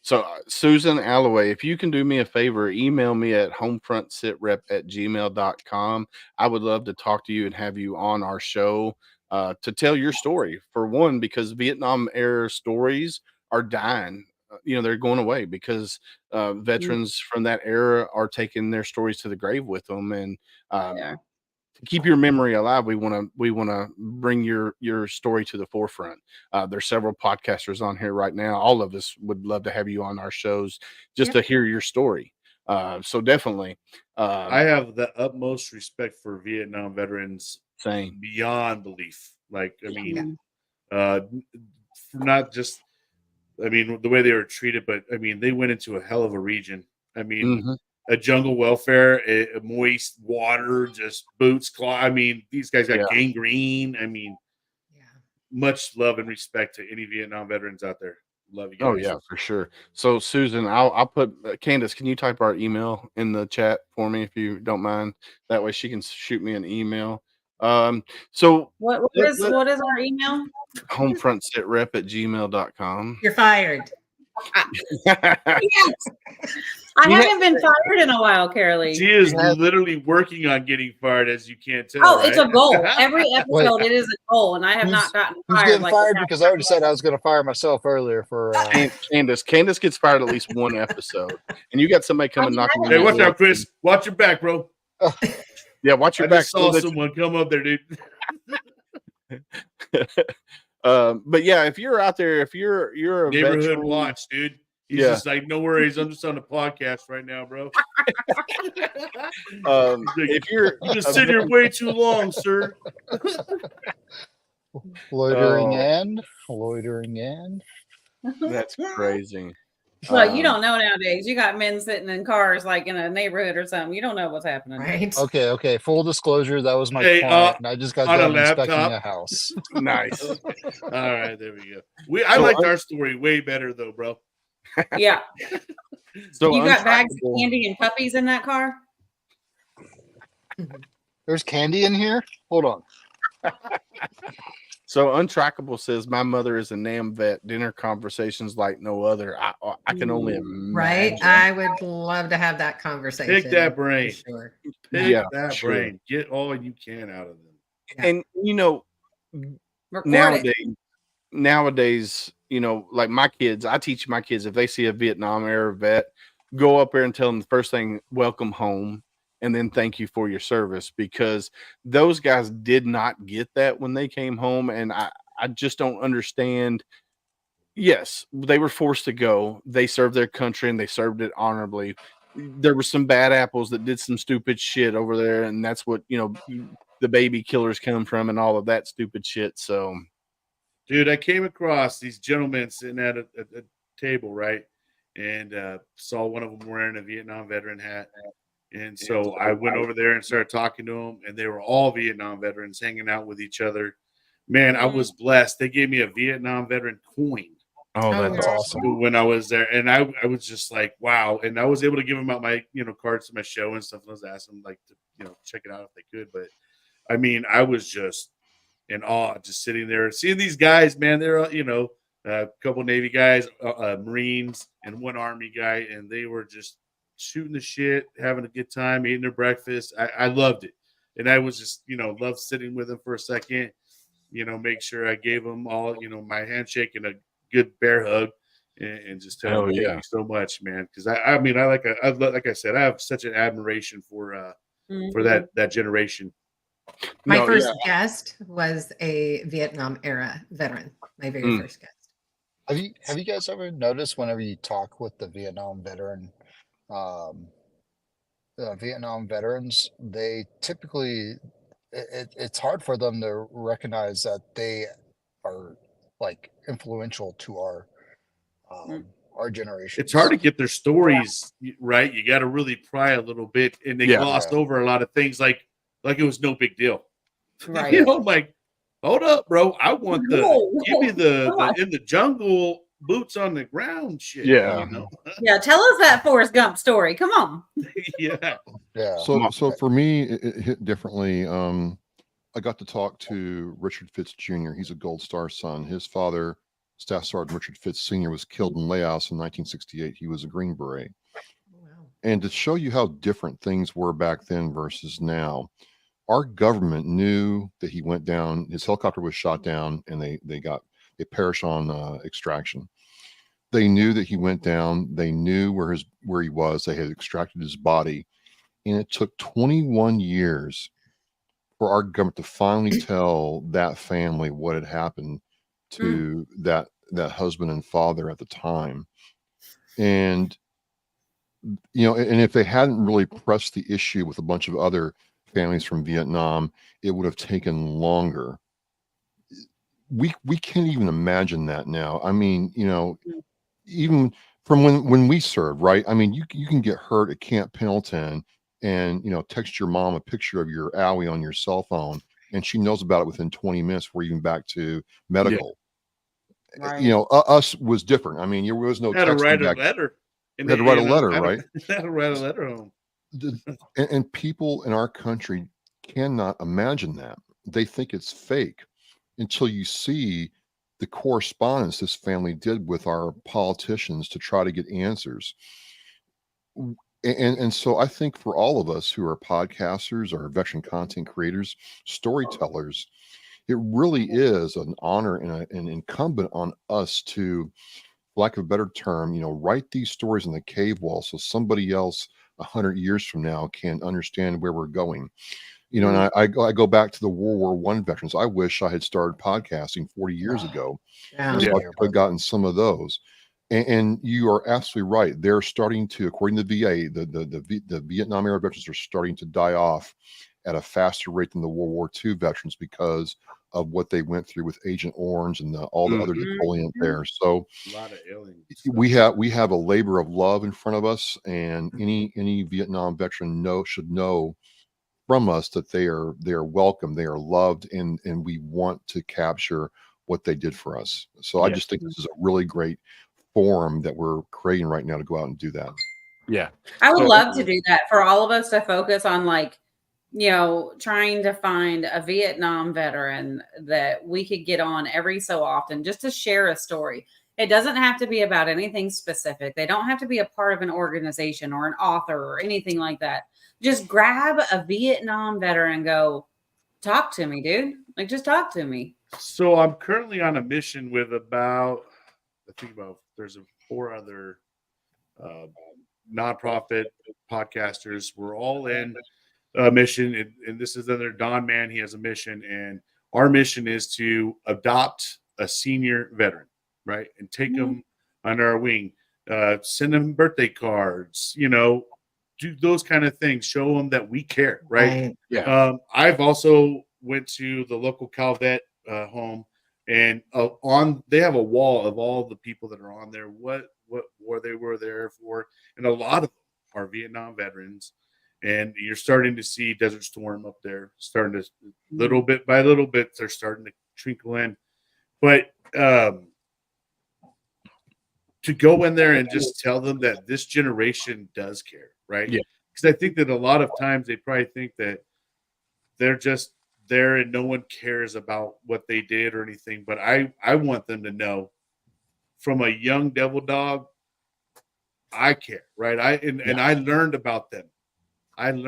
So Susan Alloway, if you can do me a favor, email me at homefrontsitrep@gmail.com. I would love to talk to you and have you on our show to tell your story. For one, because Vietnam era stories are dying. They're going away because veterans from that era are taking their stories to the grave with them. And to keep your memory alive, we want to bring your story to the forefront. There's several podcasters on here right now. All of us would love to have you on our shows just to hear your story. So definitely, I have the utmost respect for Vietnam veterans, same. beyond belief. Like, I mean, not just, I mean, the way they were treated, but I mean, they went into a hell of a region. I mean, a jungle welfare, a moist water, just boots, claw. I mean, these guys got gangrene. I mean, much love and respect to any Vietnam veterans out there. Love you guys. Oh yeah, for sure. So Susan, I'll put Candace. Can you type our email in the chat for me if you don't mind? That way she can shoot me an email. So what is our email? homefrontsitrep@gmail.com. You're fired. I haven't been fired in a while, Carolee. She is literally working on getting fired, as you can't tell. Oh, it's a right? goal. Every episode, it is a goal, and I have not gotten Who's fired. getting fired? Because I already said I was going to fire myself earlier for. Candace gets fired at least one episode, and you got somebody coming knocking. Hey, watch out, Chris. Watch your back, bro. Yeah, watch your I back. just saw someone come up there, dude. But yeah, if you're out there, if you're a Neighborhood veteran, watch, dude. He's Yeah. just like, no worries. I'm just on the podcast right now, bro. if you're You just sit here way too long, sir. Loitering Oh. and. that's crazy. Well, you don't know nowadays. You got men sitting in cars like in a neighborhood or something. You don't know what's happening. Right. Okay. Full disclosure, that was my Hey, client, and I just got on a done inspecting laptop. a house. Nice. All right, there we go. I So liked our story way better, though, bro. Yeah. So You got bags of Untrackable- candy and puppies in that car? There's candy in here. Hold on. So Untrackable says my mother is a NAM vet. Dinner conversations like no other. I can only imagine. Right. I would love to have that conversation. Pick that for brain. sure. Pick Yeah, that sure. brain. Get all you can out of them. Yeah. And Record it. nowadays, like my kids, I teach my kids, if they see a Vietnam era vet, go up there and tell them the first thing, welcome home, and then thank you for your service, because those guys did not get that when they came home. And I just don't understand. Yes, they were forced to go. They served their country and they served it honorably. There were some bad apples that did some stupid shit over there, and that's what, the baby killers come from and all of that stupid shit. So, Dude, I came across these gentlemen sitting at a table, right? And saw one of them wearing a Vietnam veteran hat. And so I went over there and started talking to them, and they were all Vietnam veterans hanging out with each other. Man, I was blessed. They gave me a Vietnam veteran coin That's awesome. when I was there. And I was just like, wow. And I was able to give them out my, cards to my show and stuff. And I was asking them like to, check it out if they could. But I mean, I was just in awe, just sitting there, seeing these guys, man. They're, a couple Navy guys, Marines, and one Army guy. And they were just shooting the shit, having a good time, eating their breakfast. I loved it. And I was just, loved sitting with them for a second, make sure I gave them all, my handshake and a good bear hug, and just tell them thank you so much, man. Because I mean, like I said, I have such an admiration for that generation. My first guest was a Vietnam era veteran. My very first guest. Have you guys ever noticed whenever you talk with the Vietnam veterans, they typically it's hard for them to recognize that they are like influential to our generation. It's hard to get their stories right. You got to really pry a little bit, and they glossed over a lot of things like it was no big deal. Right. Like, hold up, bro. I want give me the in the jungle boots on the ground shit. Yeah. Yeah. Tell us that Forrest Gump story. Come on. Yeah. So for me, it hit differently. I got to talk to Richard Fitz Jr. He's a Gold Star son. His father, Staff Sergeant Richard Fitz Sr., was killed in Laos in 1968. He was a Green Beret. Wow. And to show you how different things were back then versus now, our government knew that he went down. His helicopter was shot down, and they perished on extraction. They knew that he went down. They knew where he was. They had extracted his body, and it took 21 years for our government to finally tell that family what had happened to that husband and father at the time. And and if they hadn't really pressed the issue with a bunch of other families from Vietnam, it would have taken longer. We can't even imagine that now. I mean, even from when we served, right? I mean, you can get hurt at Camp Pendleton and text your mom a picture of your owie on your cell phone, and she knows about it within 20 minutes. We're even back to medical. Right. Us was different. I mean, there was no Had to write a back. letter. Had to write a letter, right? Had to write a letter home. And people in our country cannot imagine that. They think it's fake until you see the correspondence this family did with our politicians to try to get answers. And so I think for all of us who are podcasters or veteran content creators, storytellers, it really is an honor and an incumbent on us to, for lack of a better term, write these stories on the cave wall so somebody else 100 years from now can understand where we're going. And I go back to the World War I veterans. I wish I had started podcasting 40 years ago. Yeah. So I could have gotten some of those. And you are absolutely right. They're starting to, according to the VA, the Vietnam era veterans are starting to die off at a faster rate than the World War II veterans because of what they went through with Agent Orange and all the other deployment there. So A lot of alien stuff. We have a labor of love in front of us, and any Vietnam veteran should know from us that they are welcome, they are loved, and we want to capture what they did for us. So I just think this is a really great forum that we're creating right now to go out and do that. Yeah. I would love to do that for all of us to focus on, like, trying to find a Vietnam veteran that we could get on every so often just to share a story. It doesn't have to be about anything specific. They don't have to be a part of an organization or an author or anything like that. Just grab a Vietnam veteran and go, talk to me, dude. Like, just talk to me. So I'm currently on a mission with there's 4 other nonprofit podcasters. We're all in a mission, and this is another Don Man. He has a mission, and our mission is to adopt a senior veteran, right, and take them under our wing, send them birthday cards, do those kind of things, show them that we care, right? Yeah. I've also went to the local Calvet home, and they have a wall of all the people that are on there, what war they were there for, and a lot of them are Vietnam veterans. And you're starting to see Desert Storm up there, starting to little bit by little bit, they're starting to trickle in. But to go in there and just tell them that this generation does care, right? Yeah. Because I think that a lot of times they probably think that they're just there and no one cares about what they did or anything. But I want them to know, from a young devil dog, I care, right? And I learned about them. And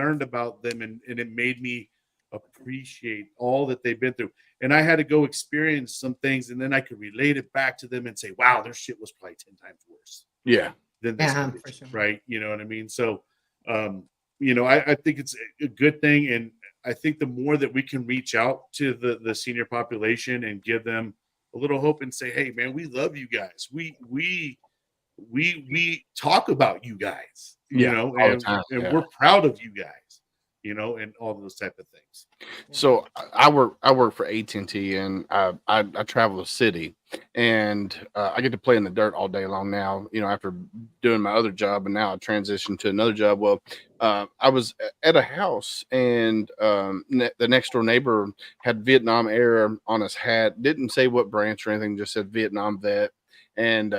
it made me appreciate all that they've been through. And I had to go experience some things, and then I could relate it back to them and say, wow, their shit was probably 10 times worse Yeah. than this, Yeah, condition, for sure. right? You know what I mean? So, I think it's a good thing. And I think the more that we can reach out to the senior population and give them a little hope and say, hey, man, we love you guys. We talk about you guys, all the time, and yeah. we're proud of you guys, and all those type of things. So I work for AT&T, and I travel the city, and I get to play in the dirt all day long now, after doing my other job, and now I transitioned to another job. Well, I was at a house, and the next door neighbor had Vietnam era on his hat, didn't say what branch or anything, just said Vietnam vet. And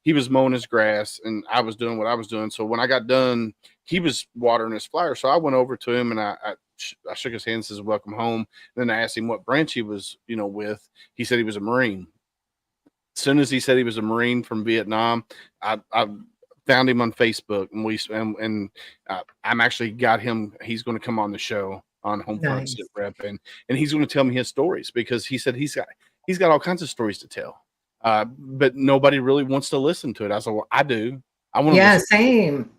he was mowing his grass, and I was doing what I was doing. So when I got done, he was watering his flowers. So I went over to him, and I shook his hand and says, welcome home. And then I asked him what branch he was, with. He said he was a Marine. As soon as he said he was a Marine from Vietnam, I found him on Facebook, and I'm actually got him. He's going to come on the show on Homefront Nice. Sit Rep, and he's going to tell me his stories, because he said he's got all kinds of stories to tell. But nobody really wants to listen to it. I said, well, I do. I want to. Yeah, listen. same.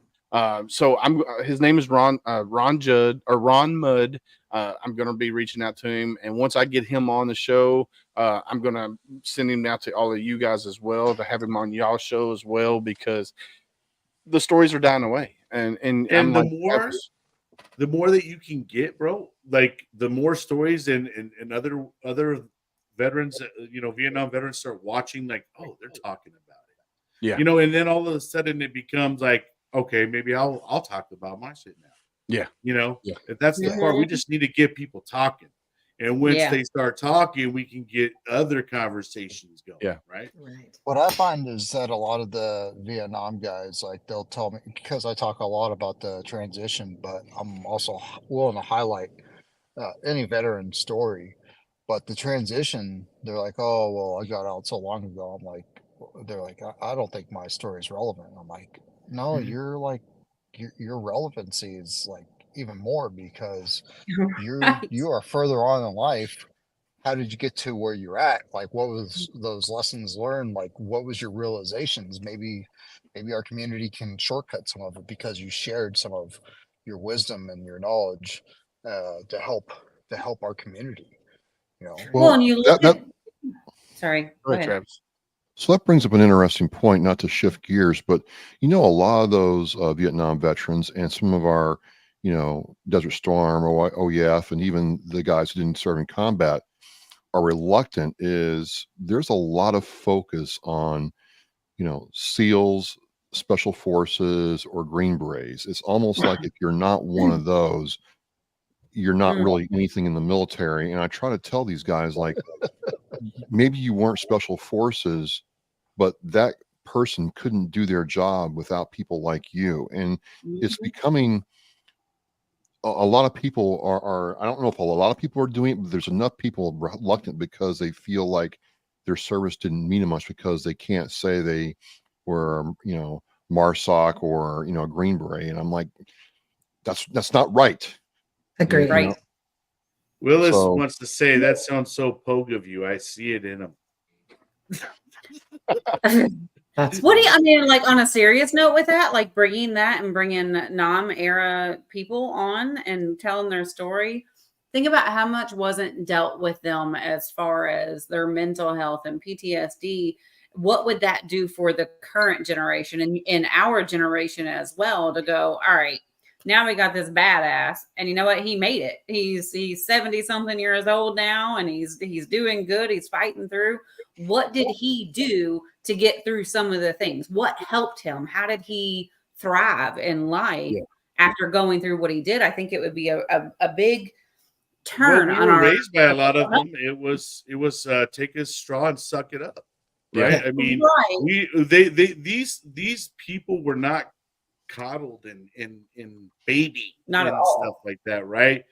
So his name is Ron Mudd. I'm going to be reaching out to him, and once I get him on the show, I'm going to send him out to all of you guys as well, to have him on y'all's show as well, because the stories are dying away. And the more that you can get, bro, like the more stories and other veterans, Vietnam veterans start watching, like, oh, they're talking about it. Yeah. And then all of a sudden it becomes like, okay, maybe I'll talk about my shit now. Yeah. Yeah. That's the part. We just need to get people talking. And once they start talking, we can get other conversations going. Yeah. Right. Right. What I find is that a lot of the Vietnam guys, like, they'll tell me, because I talk a lot about the transition, but I'm also willing to highlight any veteran story. But the transition, they're like, oh, well, I got out so long ago. I'm like, they're like, I don't think my story is relevant. I'm like, no, you're like, your relevancy is like even more, because you are further on in life. How did you get to where you're at? Like, what was those lessons learned? Like, what was your realizations? Maybe our community can shortcut some of it, because you shared some of your wisdom and your knowledge to help our community. Well, and you look that- at. Sorry. Go Go ahead, ahead. Travis. So that brings up an interesting point, not to shift gears, but a lot of those Vietnam veterans and some of our, Desert Storm or OEF, and even the guys who didn't serve in combat are reluctant. Is there's a lot of focus on, SEALs, Special Forces, or Green Berets. It's almost like if you're not one of those, you're not really anything in the military. And I try to tell these guys, like, maybe you weren't Special Forces, but that person couldn't do their job without people like you. And it's becoming a lot of people are I don't know if a lot of people are doing it, but there's enough people reluctant because they feel like their service didn't mean much, because they can't say they were, MARSOC or, a Green Beret. And I'm like, that's not right. Agreed. Right. Willis So- wants to say that sounds so pogue of you. I see it in him. That's What do you, I mean, like on a serious note with that, like bringing that and bringing Nam era people on and telling their story. Think about how much wasn't dealt with them as far as their mental health and PTSD. What would that do for the current generation and in our generation as well to go, all right, now we got this badass, and you know what? He made it. He's 70 something years old now, and he's doing good. He's fighting through. What did he do to get through some of the things? What helped him? How did he thrive in life after going through what he did? I think it would be a big turn Well, we on were our raised by a lot of them. It was take a straw and suck it up, right? Yeah. I mean, right. these people were not coddled and baby Not at and all. stuff like that, right?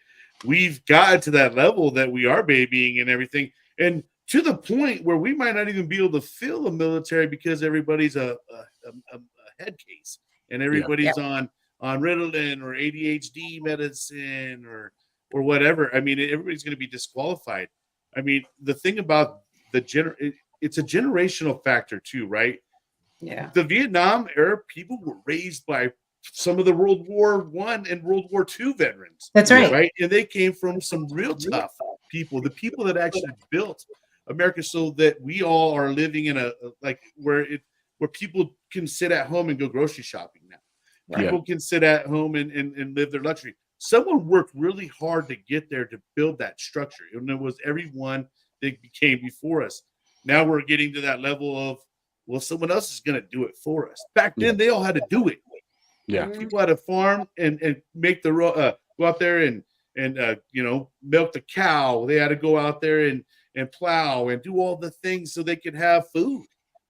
We've gotten to that level that we are babying and everything, and to the point where we might not even be able to fill the military because everybody's a head case and everybody's on Ritalin or ADHD medicine or whatever. I mean, everybody's going to be disqualified. I mean, the thing about it's a generational factor too, right? Yeah. The Vietnam era people were raised by some of the World War I and World War II veterans. That's right. Right. And they came from some real tough people, the people that actually built America so that we all are living in a like where people can sit at home and go grocery shopping now. People can sit at home and live their luxury. Someone worked really hard to get there to build that structure. And it was everyone that came before us. Now we're getting to that level of, well, someone else is going to do it for us. Back then, they all had to do it. Yeah. People had to farm and make the go out there and milk the cow. They had to go out there and plow and do all the things so they could have food.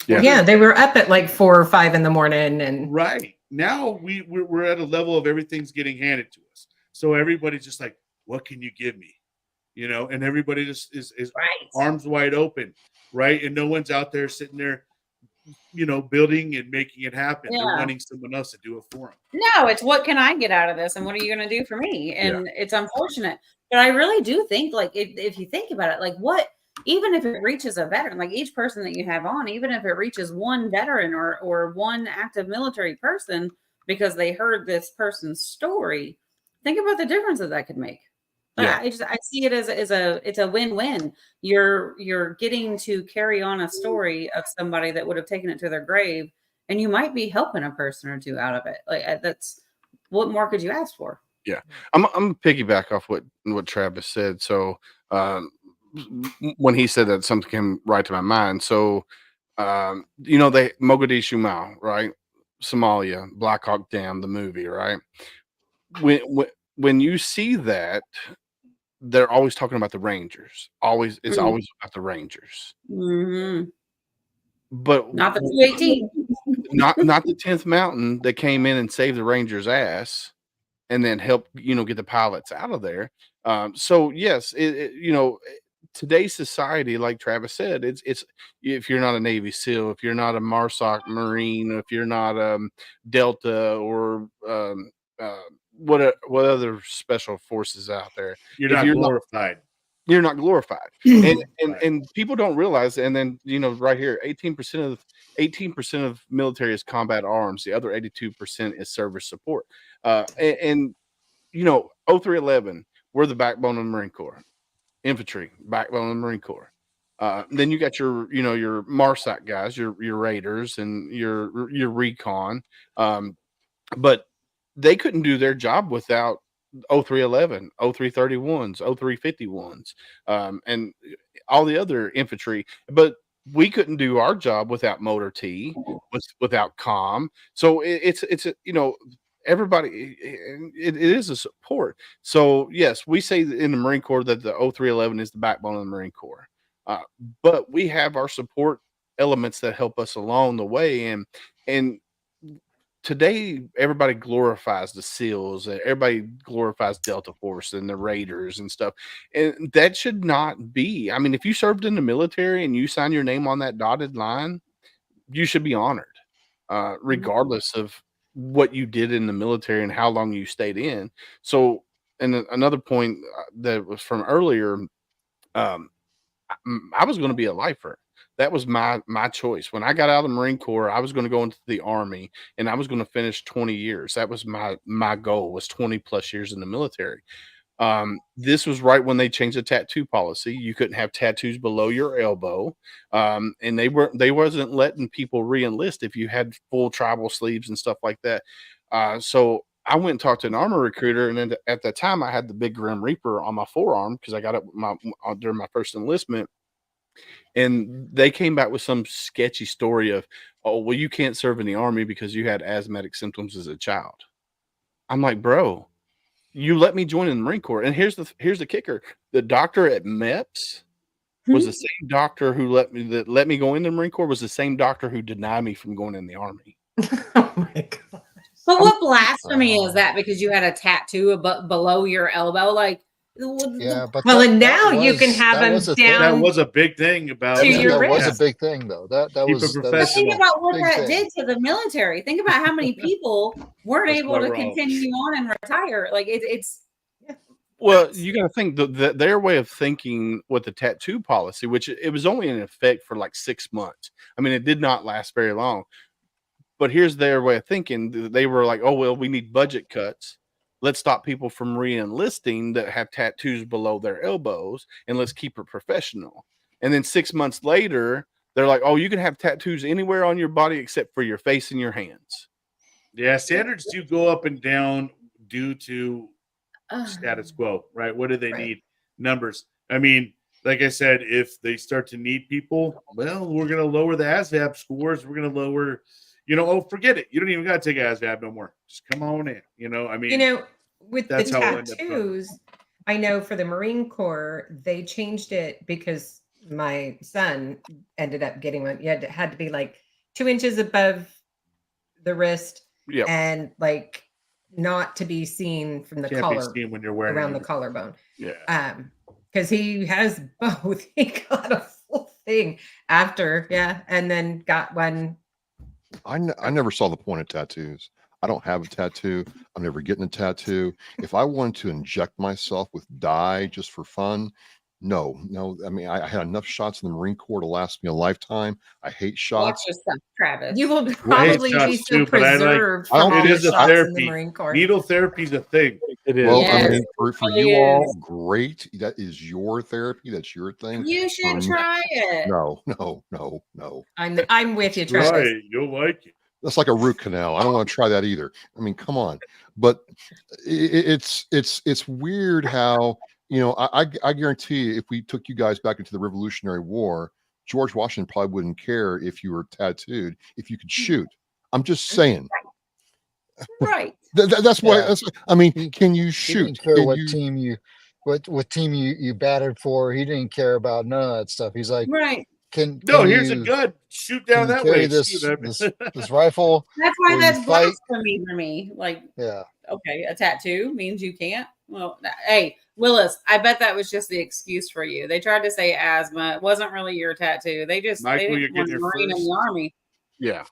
Yeah, they were up at like 4 or 5 in the morning, and right now we're at a level of everything's getting handed to us. So everybody's just like, what can you give me? And everybody just is Right. arms wide open, right? And no one's out there sitting there, building and making it happen. They're wanting someone else to do it for them. No, it's what can I get out of this and what are you going to do for me? And it's unfortunate. But I really do think, like, if you think about it, like even if it reaches a veteran, like each person that you have on, even if it reaches one veteran or one active military person because they heard this person's story, think about the difference that could make. Yeah. I see it as it's a win-win. You're getting to carry on a story of somebody that would have taken it to their grave, and you might be helping a person or two out of it. Like that's what more could you ask for? Yeah, I'm gonna piggyback off what Travis said. So when he said that, something came right to my mind. So they Mogadishu Mao, right? Somalia, Black Hawk Down, the movie, right? When you see that, they're always talking about the Rangers. It's always about the Rangers. Mm-hmm. But not the 218. Not the 10th Mountain that came in and saved the Rangers' ass, and then helped get the pilots out of there. So yes, today's society, like Travis said, it's if you're not a Navy SEAL, if you're not a MARSOC Marine, if you're not Delta or what other special forces out there, you're not glorified. You're not glorified, and people don't realize. And then right here, 18% of military is combat arms. The other 82% is service support. 0311, we're the backbone of the Marine Corps. Infantry, backbone of the Marine Corps. Then you got your MARSOC guys, your Raiders, and your recon. But they couldn't do their job without 0311, 0331s, 0351s, and all the other infantry. But we couldn't do our job without Motor T, without comm. So it's everybody, it is a support. So yes, we say in the Marine Corps that the 0311 is the backbone of the Marine Corps, but we have our support elements that help us along the way. And today everybody glorifies the SEALs, everybody glorifies Delta Force and the Raiders and stuff, and that should not be. I mean, if you served in the military and you sign your name on that dotted line, you should be honored, regardless of what you did in the military and how long you stayed in. So and another point that was from earlier, I was going to be a lifer. That was my choice. When I got out of the Marine Corps, I was going to go into the Army, and I was going to finish 20 years. That was my goal, was 20 plus years in the military. This was right when they changed the tattoo policy. You couldn't have tattoos below your elbow, and they wasn't letting people re-enlist if you had full tribal sleeves and stuff like that. So I went and talked to an Army recruiter, and then at that time I had the big Grim Reaper on my forearm because I got it during my first enlistment. And they came back with some sketchy story of, oh, well, you can't serve in the Army because you had asthmatic symptoms as a child. I'm like, bro, you let me join in the Marine Corps. And here's the kicker. The doctor at MEPS was the same doctor who let me go into the Marine Corps, was the same doctor who denied me from going in the Army. Oh my God. But what blasphemy is that? Because you had a tattoo below your elbow, like. Yeah, but Well, that- and now that you was- can have that them was a thing. That down. was a big thing about To it. your that was wrist. a big thing, though. That Keep it was But professional. think about what Big that thing. did to the military. Think about how many people weren't That's able why to we're all- continue on and retire. Like it's Well, you got to think their way of thinking with the tattoo policy, which it was only in effect for like 6 months. I mean, it did not last very long. But here's their way of thinking. They were like, oh, well, we need budget cuts. Let's stop people from re-enlisting that have tattoos below their elbows, and let's keep it professional. And then 6 months later, they're like, oh, you can have tattoos anywhere on your body except for your face and your hands. Yeah, standards do go up and down due to status quo, right? What do they Right. need? Numbers. I mean, like I said, if they start to need people, well, we're going to lower the ASVAB scores. We're going to lower, forget it. You don't even got to take ASVAB no more. Just come on in. I mean, With the that's how we'll end up going. tattoos, I know for the Marine Corps, they changed it because my son ended up getting one. You had to be like 2 inches above the wrist Yeah. and like not to be seen from the can't collar be seen when you're wearing around the it. collarbone. Yeah. Because he has both. He got a full thing after, and then got one. I never saw the point of tattoos. I don't have a tattoo. I'm never getting a tattoo. If I wanted to inject myself with dye just for fun, no. I mean, I had enough shots in the Marine Corps to last me a lifetime. I hate watch shots. yourself, Travis. You will probably be shots so too, but I like- preserved I don't from all think the it is a shots in the therapy. Marine Corps. Needle therapy is a thing. It is. Well, I Yes, mean, for really you all, is. great. That is your therapy. That's your thing. You should For me- try it. No. I'm with you, Try Travis. it. You'll like it. That's like a root canal. I don't want to try that either. I mean, come on. But it's weird how, I guarantee you, if we took you guys back into the Revolutionary War, George Washington probably wouldn't care if you were tattooed, if you could shoot. I'm just saying. Right. That's why. Yeah. I mean, can you He shoot? didn't care Can what you- team you batted for. He didn't care about none of that stuff. He's like, Right. No, can here's a you- gun. Shoot can down you that carry way. this Shoot, I mean- this rifle? That's why Will you that's fight? blasphemy for me. Like, Yeah. okay, a tattoo means you can't. Well, hey, Willis, I bet that was just the excuse for you. They tried to say asthma. It wasn't really your tattoo. They just Michael, they you're didn't want getting a your Marine in first- the Army. Yeah.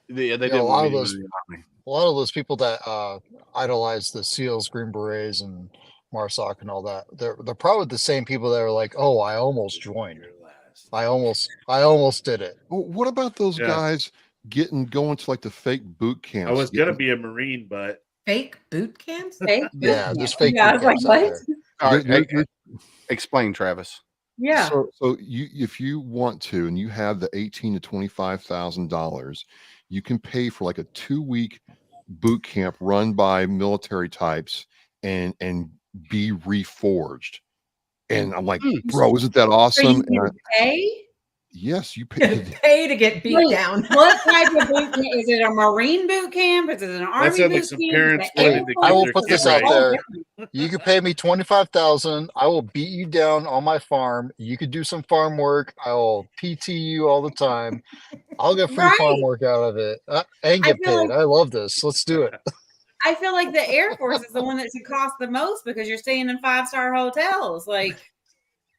They Yeah, didn't a lot want of me to those- go to the Army. A lot of those people that idolize the SEALs, Green Berets, and MARSOC and all that, they're probably the same people that are like, "Oh, I almost joined. I almost did it." Well, what about those Yeah. guys going to like the fake boot camps? I was gonna getting- be a Marine, but Fake boot camps? Fake boot Yeah, camp. there's fake Yeah, I boot was like, camps out what? there. All right, There- there- explain, Travis. Yeah. So if you want to, and you have the $18,000 to $25,000, you can pay for like a 2-week boot camp run by military types and be reforged. And I'm like, bro, isn't that So awesome? you And can pay? yes, you pay. Pay to get beat Wait, down. What type of boot camp? Is it a Marine boot camp? Is it an Army sounds boot like some camp? parents Is it wanted Air to Force? I will their put kid this out right. there. Different. You could pay me 25,000. I will beat you down on my farm. You could do some farm work. I will PT you all the time. I'll get free farm Right. work out of it and I get feel paid. like- I love this. Let's do it. I feel like the Air Force is the one that should cost the most because you're staying in 5-star hotels. Like,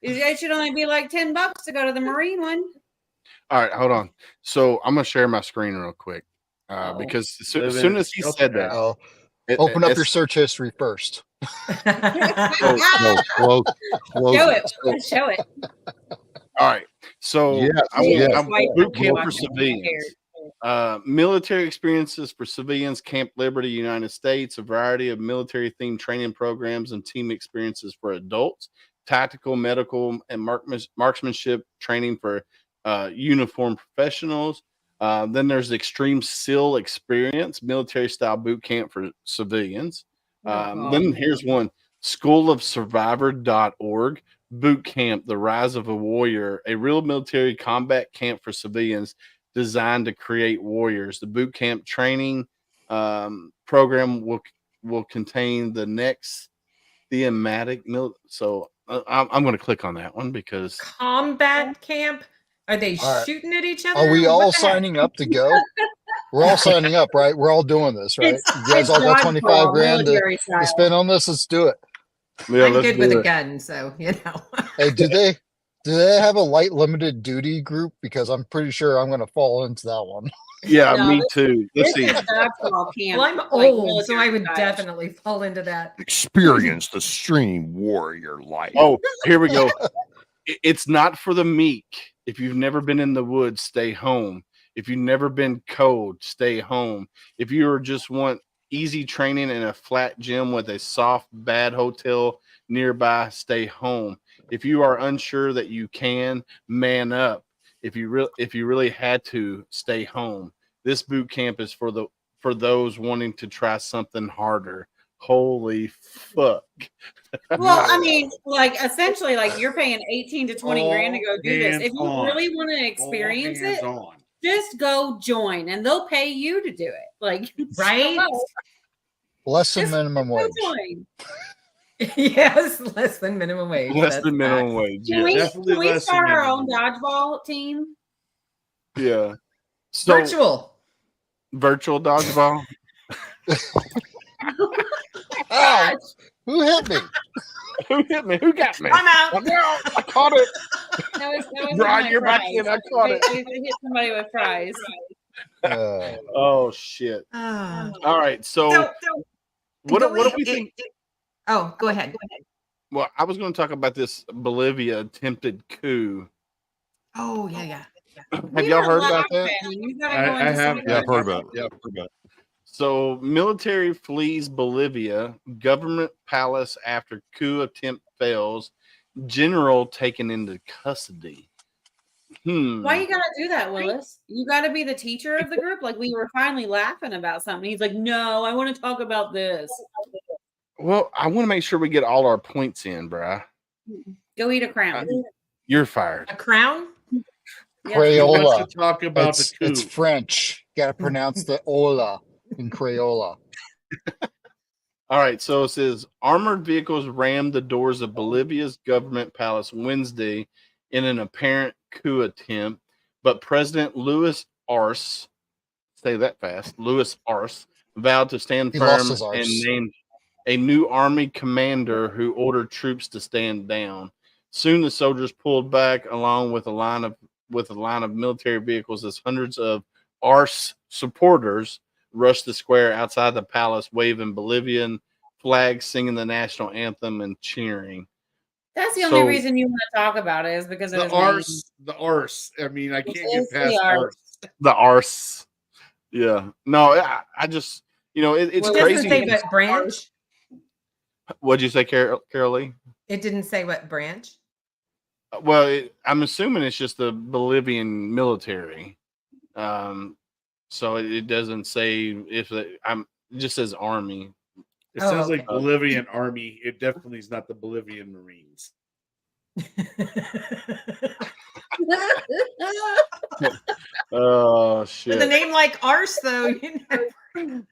it should only be like $10 to go to the Marine one. All right, hold on. So I'm gonna share my screen real quick Oh. because as Live soon in as he shelter said that, house. Oh, Open up It's- your search history first. No, close Show it. it. Show it. All right. So Yes, I'm yes. boot camp for Watch it. civilians. Military experiences for civilians, Camp Liberty, United States, a variety of military themed training programs and team experiences for adults, tactical, medical, and marksmanship training for uniformed professionals. Then there's Extreme SEAL Experience, military style boot camp for civilians. Then here's one, schoolofsurvivor.org, boot camp, the rise of a warrior, a real military combat camp for civilians designed to create warriors. The boot camp training program will contain the next thematic. So I'm going to click on that one because Combat camp? Are they All right. shooting at each other? Are we What all the heck? signing up to go? We're all signing up, right? We're all doing this, right? It's- You guys it's all got dodgeball, 25 grand to military style. spend on this. Let's do it. yeah, I'm let's good with do a it. gun, so you know. Hey, do they have a light limited duty group? Because I'm pretty sure I'm going to fall into that one. Yeah, No, me this- too. Let's This see. is dodgeball camp. Well, I'm like old, so I military would style. definitely fall into that. Experience the extreme warrior life. Oh, here we go. It's not for the meek. If you've never been in the woods, stay home. If you've never been cold, stay home. If you are just want easy training in a flat gym with a soft, bad hotel nearby, stay home. If you are unsure that you can, man up. If you really had to, stay home. This boot camp is for those wanting to try something harder. Holy fuck. Well, I mean, like essentially, like you're paying 18 to 20 grand to go do this. All If you hands really want to All experience hands it, on. just go join, and they'll pay you to do it. Like, Right? Less than Just minimum go wage. join. Yes, less than minimum wage. Less That's than minimum facts. wage. Can Yeah. we, Definitely can we less than start our own minimum. dodgeball team? Yeah. So Virtual. virtual dodgeball. Ow! Who hit me? Who hit me? Who got me? I'm out. I'm out. I caught it. That was Brian, my you're back prize. in. I caught it. We hit somebody with fries. Oh shit. Ah. All right. So what do we think? Oh, go ahead. Well, I was going to talk about this Bolivia attempted coup. Oh, yeah. Have y'all heard about that? I have. Yeah, I've heard about it. Yeah, I've heard about it. So, military flees Bolivia, government palace after coup attempt fails, general taken into custody. Why you gotta do that, Willis? You gotta be the teacher of the group. Like we were finally laughing about something. He's like, "No, I want to talk about this." Well, I want to make sure we get all our points in, bruh. Go eat a crown. You're fired. A crown? Yes. He Crayola. wants to talk about It's, the coup. it's French. Got to pronounce the ola in Crayola. All right, so it says armored vehicles rammed the doors of Bolivia's government palace Wednesday in an apparent coup attempt, but President Luis Arce, say that fast, Luis Arce, vowed to stand He lost firm his arse. and named a new army commander who ordered troops to stand down. Soon the soldiers pulled back along with a line of military vehicles as hundreds of Arce supporters rushed the square outside the palace, waving Bolivian flags, singing the national anthem, and cheering. That's the only So- reason you want to talk about it is because of The his name. arse. The arse. I mean, I can't It's get the past arse. arse. The Arce. Yeah. No, I just, it's Well, It crazy. doesn't say what branch. What'd you say, Carol Lee? It didn't say what branch. Well, I'm assuming it's just the Bolivian military. So it doesn't say it just says army. It Oh, sounds okay. like Bolivian army. It definitely is not the Bolivian Marines. Oh With a shit. name like Arse, though, you know.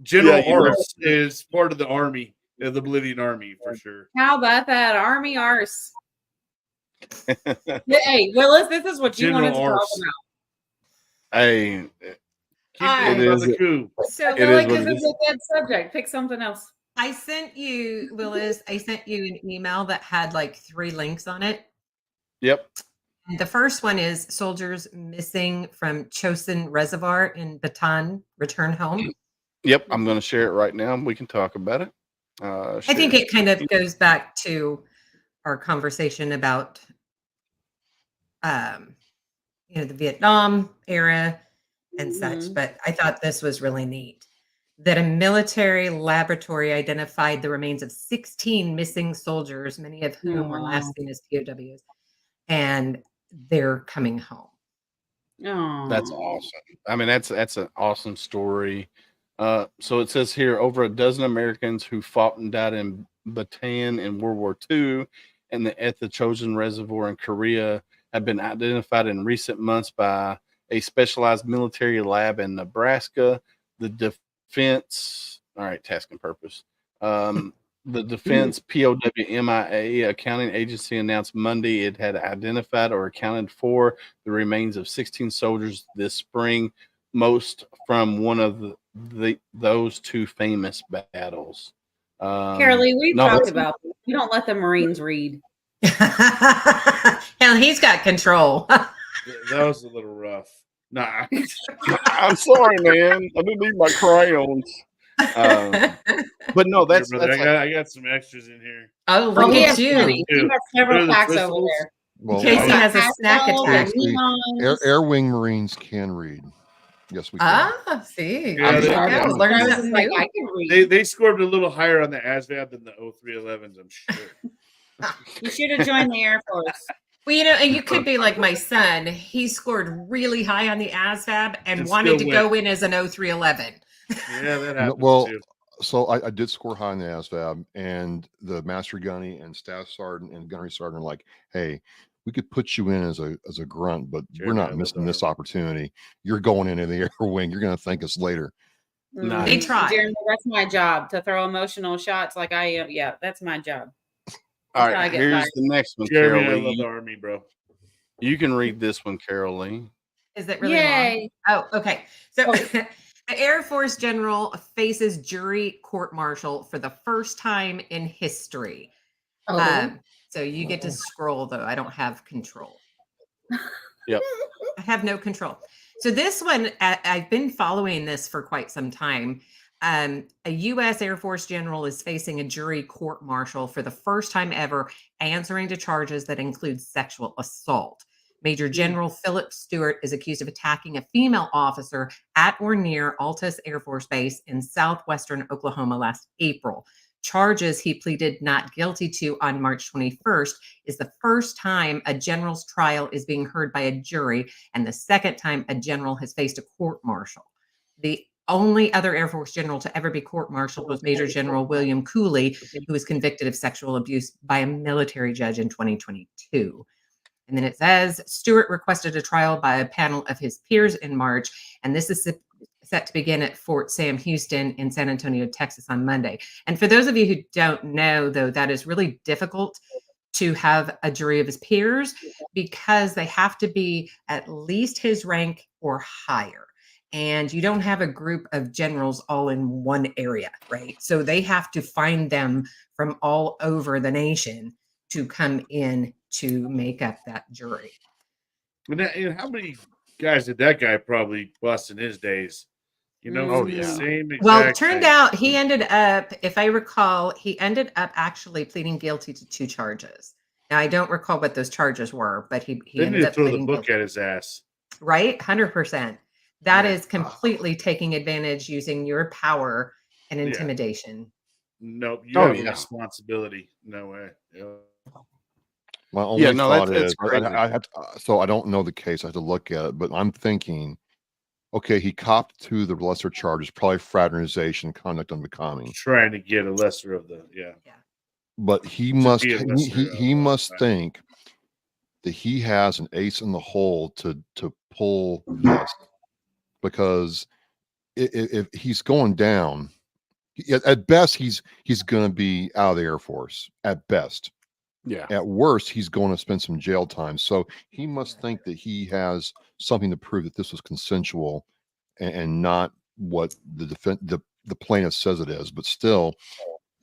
General Yeah, you know. Arce is part of the army, the Bolivian army for sure. How about that army arse? Hey, Willis, this is what you General wanted to talk Arce. about. Hey, Keep Hi. talking It about is- the coup. So It I feel is like what this it is a dead subject. Pick something else. I sent you, Willis, I sent you an email that had like 3 links on it. yep. The first one is soldiers missing from Chosin Reservoir in Bataan return home. Yep, I'm going to share it right now. We can talk about it. I think Share. it kind of goes back to our conversation about, the Vietnam era and such. Mhm. But I thought this was really neat that a military laboratory identified the remains of 16 missing soldiers, many of whom were last seen as POWs, and they're coming home. That's Aw. awesome. I mean, that's an awesome story. So it says here over a dozen Americans who fought and died in Bataan in World War II and at the Chosin Reservoir in Korea have been identified in recent months by a specialized military lab in Nebraska. The defense, all right, task and purpose. The Defense POWMIA accounting agency announced Monday it had identified or accounted for the remains of 16 soldiers this spring, most from one of those two famous battles. Carolee, we've no, talked about this. You don't let the Marines read. Hell, he's got control. That was a little rough. Nah. I'm sorry, man. I didn't need my crayons. But no, Here, that's brother, like, I got some extras in here. Oh, Oh, look he at has you. plenty. He has What several are the packs over Twizzles? there. Well, Casey I- has a snack Pastels and attack. Air, neons. Air Wing Marines can read. Yes, we can. Ah, see. Yeah, There you they- go. Learn Travis something is like, new. I can read. They scored a little higher on the ASVAB than the 0311s, I'm sure. You should have joined the Air Force. Well, and you could be like my son. He scored really high on the ASVAB and And wanted to still go in as an 0311. Yeah, that happens Well, too. so I did score high in the ASVAB, and the Master Gunny and Staff Sergeant and Gunnery Sergeant are like, "Hey, we could put you in as a grunt, but we're Jeremy, I not love missing the this Army. opportunity. You're going into the Air Wing. You're going to thank us later." Nice. They tried. Jeremy, that's my job to throw emotional shots like I am. Yeah, that's my job. all That's how I right, get here's fired. the next one, Jeremy, I Carol love the Lee. Army, bro. You can read this one, Carol Lee. Is it really Yay. long? Oh, okay. So Oh. the Air Force general faces jury court martial for the first time in history. Oh. So you get to scroll, though. I don't have control. Yep. I have no control. So this one, I've been following this for quite some time. A U.S. Air Force general is facing a jury court martial for the first time ever, answering to charges that include sexual assault. Major General Philip Stewart is accused of attacking a female officer at or near Altus Air Force Base in southwestern Oklahoma last April. Charges he pleaded not guilty to on March 21st is the first time a general's trial is being heard by a jury and the second time a general has faced a court martial. The only other Air Force general to ever be court-martialed was Major General William Cooley, who was convicted of sexual abuse by a military judge in 2022. And then it says Stewart requested a trial by a panel of his peers in March, and this is set to begin at Fort Sam Houston in San Antonio, Texas on Monday. And for those of you who don't know, though, that is really difficult to have a jury of his peers because they have to be at least his rank or higher. And you don't have a group of generals all in one area, right? So they have to find them from all over the nation to come in to make up that jury. And how many guys did that guy probably bust in his days? You know, Oh, for the yeah. same exact Well, it turned thing. out he ended up, if I recall, he ended up actually pleading guilty to 2 charges. Now, I don't recall what those charges were, but he They need ended to up throw the pleading book guilty. at his ass. Right? 100%. That Yeah. is completely taking advantage using your power and Yeah. intimidation. Nope, you Oh, have yeah. a responsibility. No way. Yeah. My only no, thought that's is, crazy. I have to, so I don't know the case. I have to look at it, but I'm thinking, okay, he copped to the lesser charges, probably fraternization, conduct unbecoming. Trying to get a lesser of the But he To must be a lesser he of must crime. think that he has an ace in the hole to pull this, because if he's going down, at best he's going to be out of the Air Force. At best, Yeah. at worst he's going to spend some jail time. So he must think that he has something to prove that this was consensual and not what the plaintiff says it is. But still,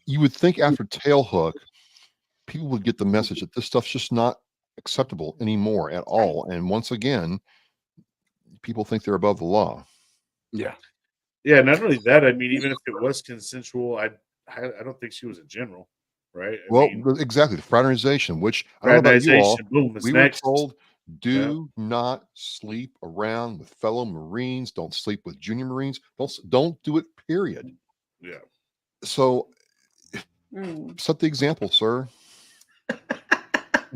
you would think after Tailhook, people would get the message that this stuff's just not acceptable anymore at all. And once again, people think they're above the law. Yeah. Yeah, not only that, I mean, even if it was consensual, I don't think she was a general, right? I Well, mean, exactly, the fraternization, which I don't know about you all, fraternization, boom, it's we were next. told, Yeah, "Do not sleep around with fellow Marines, don't sleep with junior Marines, don't do it, period." yeah. So, Mm. set the example, sir.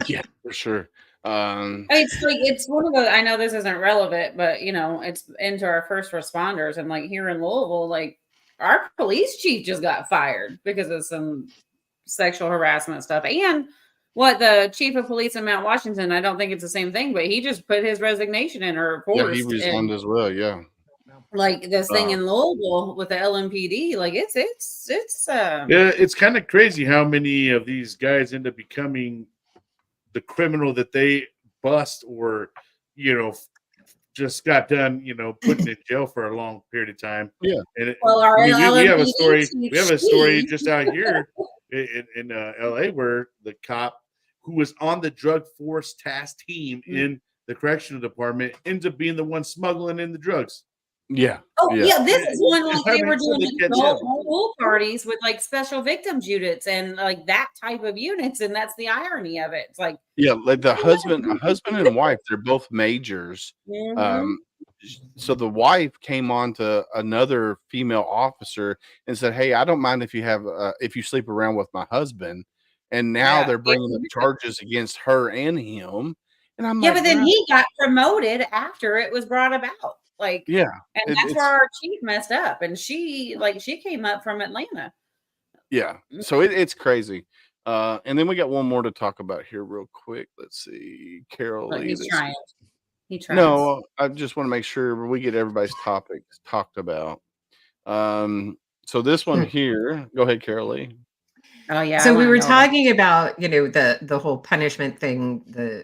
Yeah, for sure. It's like it's one of the. I know this isn't relevant, but it's into our first responders, and like here in Louisville, like our police chief just got fired because of some sexual harassment stuff. And what the chief of police in Mount Washington, I don't think it's the same thing, but he just put his resignation in or yeah, he forced, resigned and as well. Yeah. like this thing Uh, in Louisville with the LMPD, like it's Yeah, it's kind of crazy how many of these guys end up becoming the criminal that they bust or, just got done, putting in jail for a long period of time. Yeah. And well, our I mean, we have a LMPD story. chief, We have a story she- just out here in LA where the cop who was on the drug force task team in the correctional department ends up being the one smuggling in the drugs. yeah. Oh Yeah. yeah, this is one like I they were mean, so doing they catch adult him. pool parties with like special victims units and like that type of units, and that's the irony of it. It's like, Yeah, like a husband and wife, they're both majors. mhm. So the wife came on to another female officer and said, "Hey, I don't mind if you sleep around with my husband." And now Yeah. they're bringing up charges against her and him. And I'm Yeah, like, but then "Wow." he got promoted after it was brought about. Like, Yeah, and it, that's it's where our chief messed up. And she came up from Atlanta. yeah. So it's crazy. And then we got one more to talk about here, real quick. Let's see, Carol But Lee. he's this- trying. He tries. No, I just want to make sure we get everybody's topics talked about. So this one here, go ahead, Carol Lee. Oh yeah. I So we wanna were know about- talking about, the whole punishment thing, the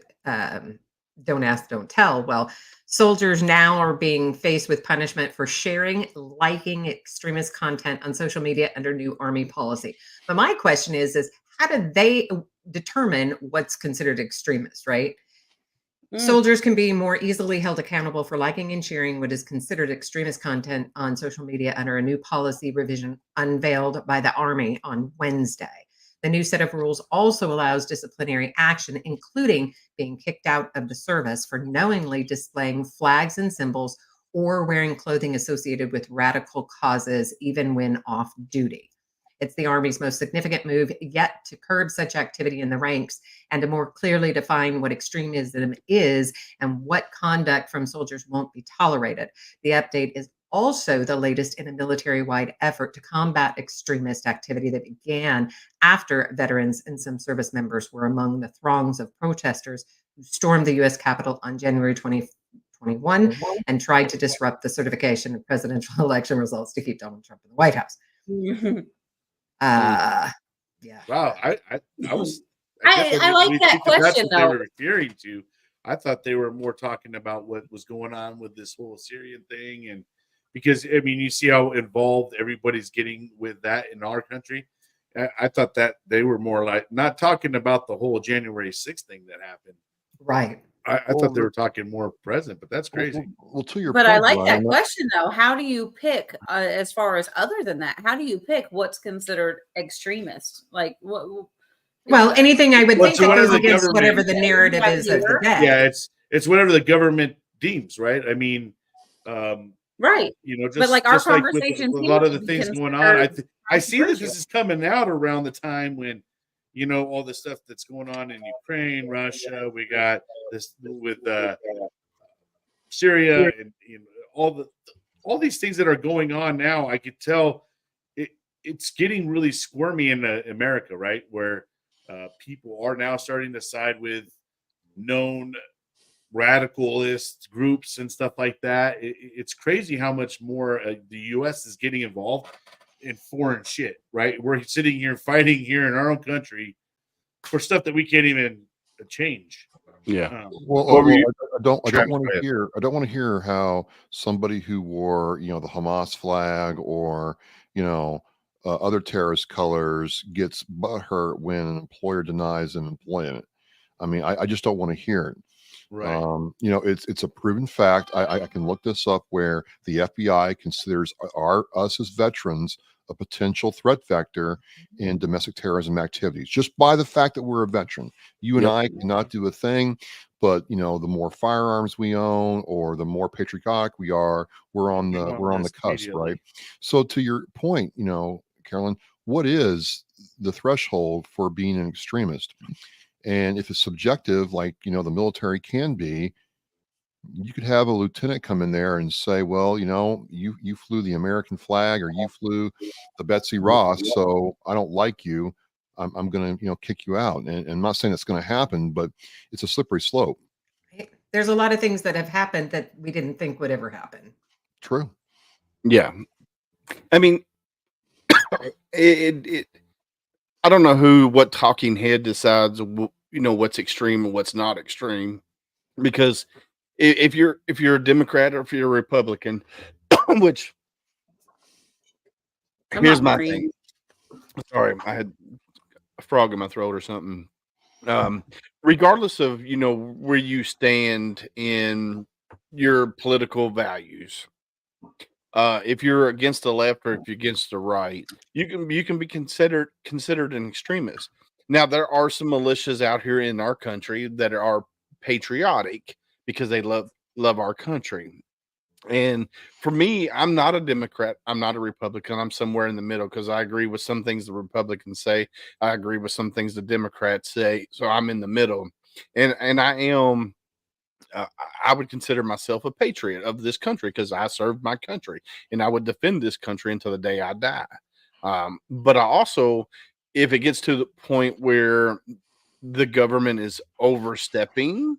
don't ask, don't tell. Well, soldiers now are being faced with punishment for sharing, liking extremist content on social media under new Army policy. But my question is how do they determine what's considered extremist, right? Mm. Soldiers can be more easily held accountable for liking and sharing what is considered extremist content on social media under a new policy revision unveiled by the Army on Wednesday. The new set of rules also allows disciplinary action, including being kicked out of the service for knowingly displaying flags and symbols or wearing clothing associated with radical causes, even when off duty. It's the Army's most significant move yet to curb such activity in the ranks and to more clearly define what extremism is and what conduct from soldiers won't be tolerated. The update is also the latest in a military-wide effort to combat extremist activity that began after veterans and some service members were among the throngs of protesters who stormed the U.S. Capitol on January 2021 and tried to disrupt the certification of presidential election results to keep Donald Trump in the White House. Yeah. Wow, I was. I guess like didn't really that think that's question, what they though. were referring to. I thought they were more talking about what was going on with this whole Syrian thing, and because I mean, you see how involved everybody's getting with that in our country. I thought that they were more like not talking about the whole January 6th thing that happened. Right. I thought they were talking more present, but that's crazy. Well, to your But point, I like that Brian, question though. How do you pick, as far as other than that? How do you pick what's considered extremist? Like what? Well, anything I would Well, think so that whatever goes the against government- whatever the narrative is of the day. Yeah, it's whatever the government deems, right? I mean, Right. just But, like, our just with conversations a here lot of the would be things going on. I considered see that controversial. this is coming out around the time when all the stuff that's going on in Ukraine, Russia. We got this with Syria, and all these things that are going on now. I could tell it's getting really squirmy in America, right? Where people are now starting to side with known radicalist groups and stuff like that. It's crazy how much more the U.S. is getting involved in foreign shit, right? We're sitting here fighting here in our own country for stuff that we can't even change. Yeah. Well, What were you- I don't Travis, want go to ahead. hear. I don't want to hear how somebody who wore, the Hamas flag or, other terrorist colors gets butthurt when an employer denies them employment. I mean, I just don't want to hear it. Right. You know, it's a proven fact. I can look this up where the FBI considers us as veterans a potential threat vector in domestic terrorism activities just by the fact that we're a veteran. You and Yep. I cannot do a thing, but you know, the more firearms we own or the more patriotic we are, we're on the cusp, immediately. right? So to your point, you know, Carolyn, what is the threshold for being an extremist? And if it's subjective, like, you know, the military can be, you could have a lieutenant come in there and say, well, you know, you flew the American flag or you flew the Betsy Ross, so I don't like you. I'm going to, you know, kick you out. And I'm not saying it's going to happen, but it's a slippery slope. There's a lot of things that have happened that we didn't think would ever happen. True. Yeah. I mean, it I don't know what talking head decides, you know, what's extreme and what's not extreme, because if you're a Democrat or if you're a Republican, which I'm here's not my Marine. thing. Sorry, I had a frog in my throat or something. Regardless of, you know, where you stand in your political values, if you're against the left or if you're against the right, you can be considered an extremist. Now, there are some militias out here in our country that are patriotic because they love our country. And for me, I'm not a Democrat. I'm not a Republican. I'm somewhere in the middle because I agree with some things the Republicans say. I agree with some things the Democrats say. So I'm in the middle. And I am. I would consider myself a patriot of this country because I served my country and I would defend this country until the day I die. But I also, if it gets to the point where the government is overstepping,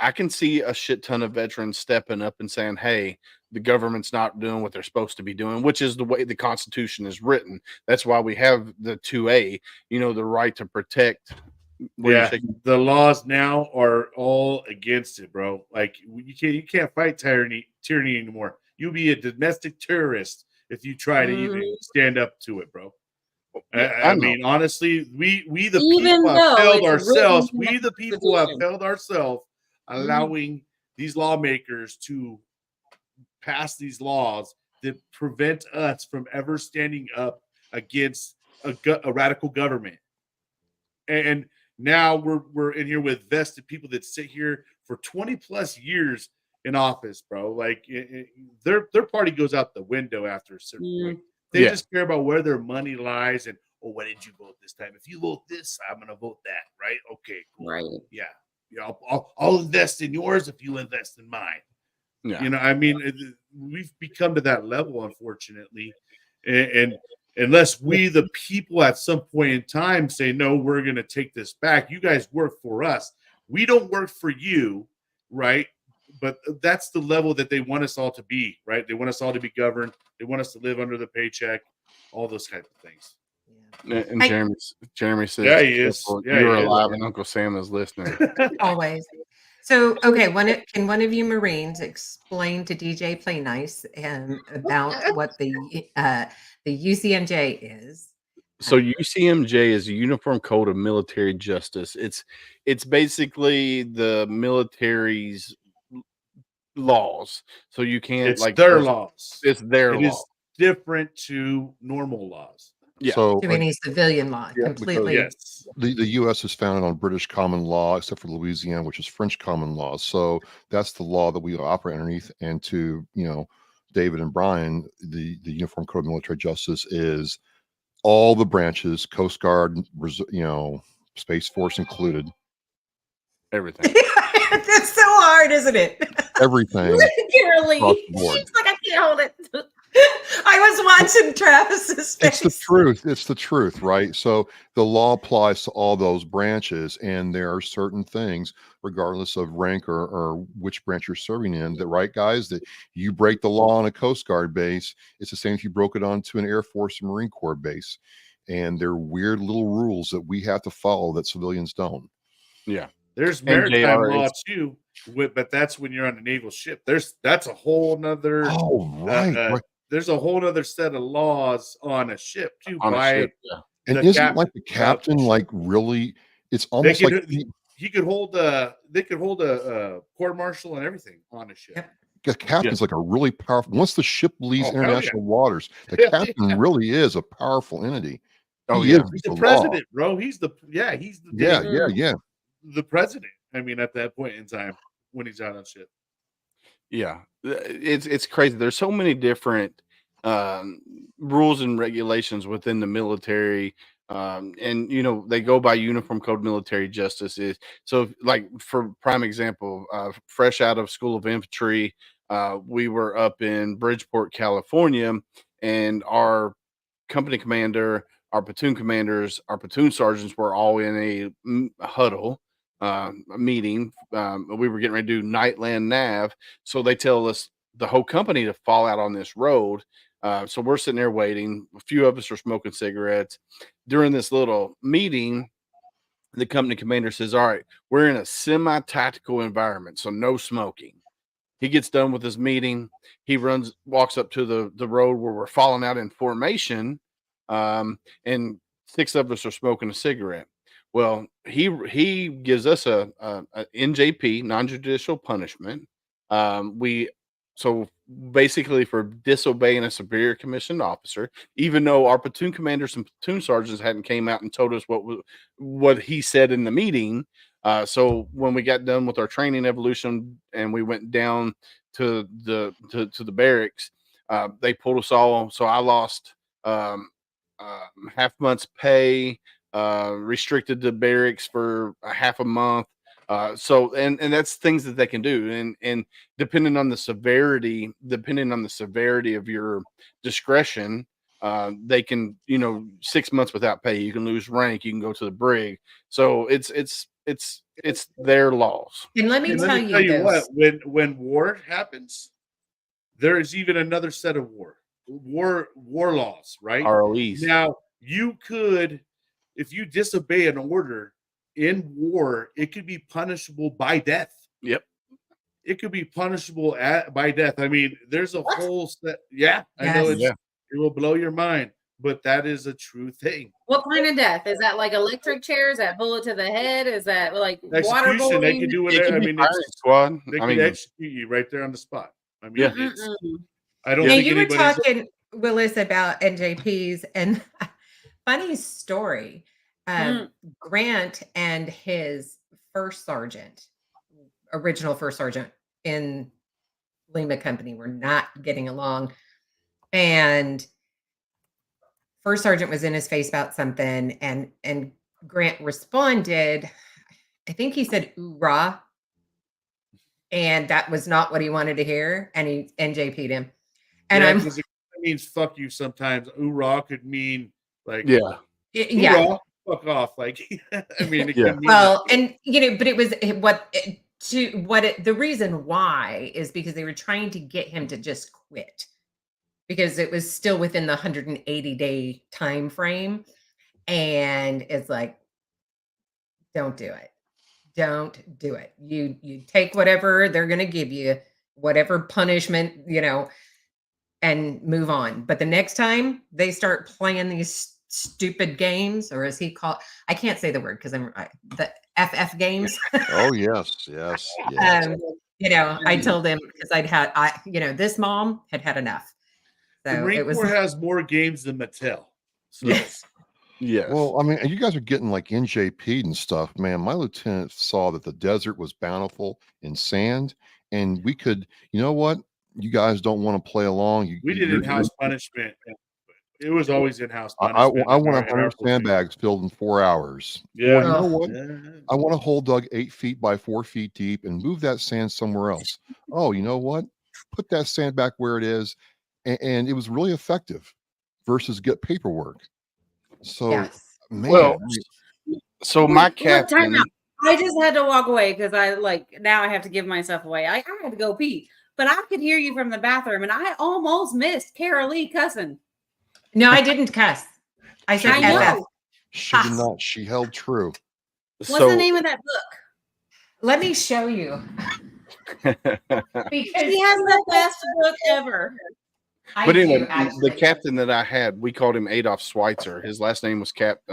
I can see a shit ton of veterans stepping up and saying, hey, the government's not doing what they're supposed to be doing, which is the way the Constitution is written. That's why we have the 2A, you know, the right to protect. Yeah, the laws now are all against it, bro. Like you can't fight tyranny anymore. You'll be a domestic terrorist if you try to even stand up to it, bro. I mean, honestly, we the Even people have though failed it's ourselves. written in We the the people have Constitution. failed ourselves, allowing these lawmakers to pass these laws that prevent us from ever standing up against a radical government. And now we're in here with vested people that sit here for 20 plus years in office, bro. Like their party goes out the window after a certain point. They just care about where their money lies and, oh, what did you vote this time? If you vote this, I'm gonna vote that, right? Okay, cool. Right. Yeah. I'll invest in yours if you invest in mine. Yeah. You know, I mean, we've become to that level, unfortunately, and unless we, the people, at some point in time say, no, we're going to take this back. You guys work for us. We don't work for you, right? But that's the level that they want us all to be, right? They want us all to be governed. They want us to live under the paycheck, all those kinds of things. And Jeremy says, yeah, he is. Yeah, you're he alive is. and Uncle Sam is listening. Always. So, okay, can one of you Marines explain to DJ Play Nice about what the UCMJ is? So UCMJ is a Uniform Code of Military Justice. It's basically the military's laws. So you can't It's their laws. It's their law. It is different to normal laws. Yeah. So to any civilian law, completely. Yes. the U.S. is founded on British common law, except for Louisiana, which is French common law. So that's the law that we operate underneath. And to, you know, David and Brian, the Uniform Code of Military Justice is all the branches, Coast Guard, you know, Space Force included. Everything. That's so hard, isn't it? Everything. Literally. across the board. She's like, I can't hold it. I was watching Travis's face. It's the truth. It's the truth, right? So the law applies to all those branches, and there are certain things, regardless of rank or which branch you're serving in, that, right, guys, that you break the law on a Coast Guard base, it's the same if you broke it onto an Air Force or Marine Corps base. And there are weird little rules that we have to follow that civilians don't. Yeah. There's maritime law too, but that's when you're on a naval ship. That's a whole nother. Oh, right. There's a whole other set of laws on a ship too. On a ship, yeah. And isn't like the captain like really? It's almost like he could hold they could hold a court martial and everything on a ship. Yep. The captain's like a really powerful. Once the ship leaves Oh, hell yeah. international waters, the Hell captain really is a powerful entity. Oh, He yeah. is He's the law. president, bro. He's the the president. I mean, at that point in time when he's out on ship. Yeah, it's crazy. There's so many different rules and regulations within the military, and you know they go by Uniform Code Military Justice. Is so like for prime example, fresh out of School of Infantry, we were up in Bridgeport, California, and our company commander, our platoon commanders, our platoon sergeants were all in a huddle. A meeting. We were getting ready to do Nightland Nav. So they tell us the whole company to fall out on this road. So we're sitting there waiting. A few of us are smoking cigarettes. During this little meeting, the company commander says, all right, we're in a semi-tactical environment, so no smoking. He gets done with his meeting. He walks up to the road where we're falling out in formation. And 6 of us are smoking a cigarette. Well, he gives us a NJP, non-judicial punishment. So basically for disobeying a superior commissioned officer, even though our platoon commanders and platoon sergeants hadn't came out and told us what he said in the meeting. So when we got done with our training evolution and we went down to the barracks, they pulled us all. So I lost half month's pay. Restricted to barracks for a half a month. So that's things that they can do. And depending on the severity of your discretion, they can, 6 months without pay. You can lose rank. You can go to the brig. So it's their laws. And let me And tell you what, when war happens, there is even another set of war laws, right? ROEs. Now you could, if you disobey an order in war, it could be punishable by death. Yep. It could be punishable by death. I mean, there's a whole set. Yeah, I know Yes. it will blow your mind, but that is a true thing. What kind of death? Is that like electric chair? Is that bullet to the head? Is that like Execution, they waterboarding? can do It whatever. can I be mean, firing squad. they I can mean, execute you right there on the spot. I mean, Yeah. I don't Now, think you were anybody's talking, Willis, about NJPs, and funny story. Grant and his original first sergeant in Lima Company were not getting along. And first sergeant was in his face about something, and Grant responded, I think he said, "Oorah." And that was not what he wanted to hear. And he NJP'd him. And 'cause it means fuck you sometimes. Oorah could mean like yeah. yeah. hoorah, fuck off. Like I mean, it Yeah. can mean Well, that. and but it was the reason why is because they were trying to get him to just quit, because it was still within the 180-day time frame, and it's like, don't do it. Don't do it. You take whatever they're going to give you, whatever punishment, and move on. But the next time they start playing these stupid games, or as he called, I can't say the word because the FF games. Oh yes. I told him, because this mom had enough. The So Marine it was Corps has more games than Mattel. So Yes. Yes. Well, I mean, you guys are getting like NJP and stuff, man. My lieutenant saw that the desert was bountiful in sand, and we could, you know what? You guys don't want to play along. we did in-house punishment. It was always in-house I punishment. want in our 100 platoon. sandbags filled in 4 hours. Yeah. Or you know what? Yeah. I want a hole dug 8 feet by 4 feet deep and move that sand somewhere else. Oh, you know what? Put that sand back where it is. And it was really effective versus get paperwork. So, yes. man, Well, so my Look, time captain, out. I just had to walk away because now I have to give myself away. I had to go pee, but I could hear you from the bathroom, and I almost missed Carol Lee cussing. No, I didn't cuss. I said I know. FF. she did not. She held true. What's the name of that book? Let me show you. Because He has the best book ever. But anyway, the actually. captain that I had, we called him Adolf Schweitzer. His last name was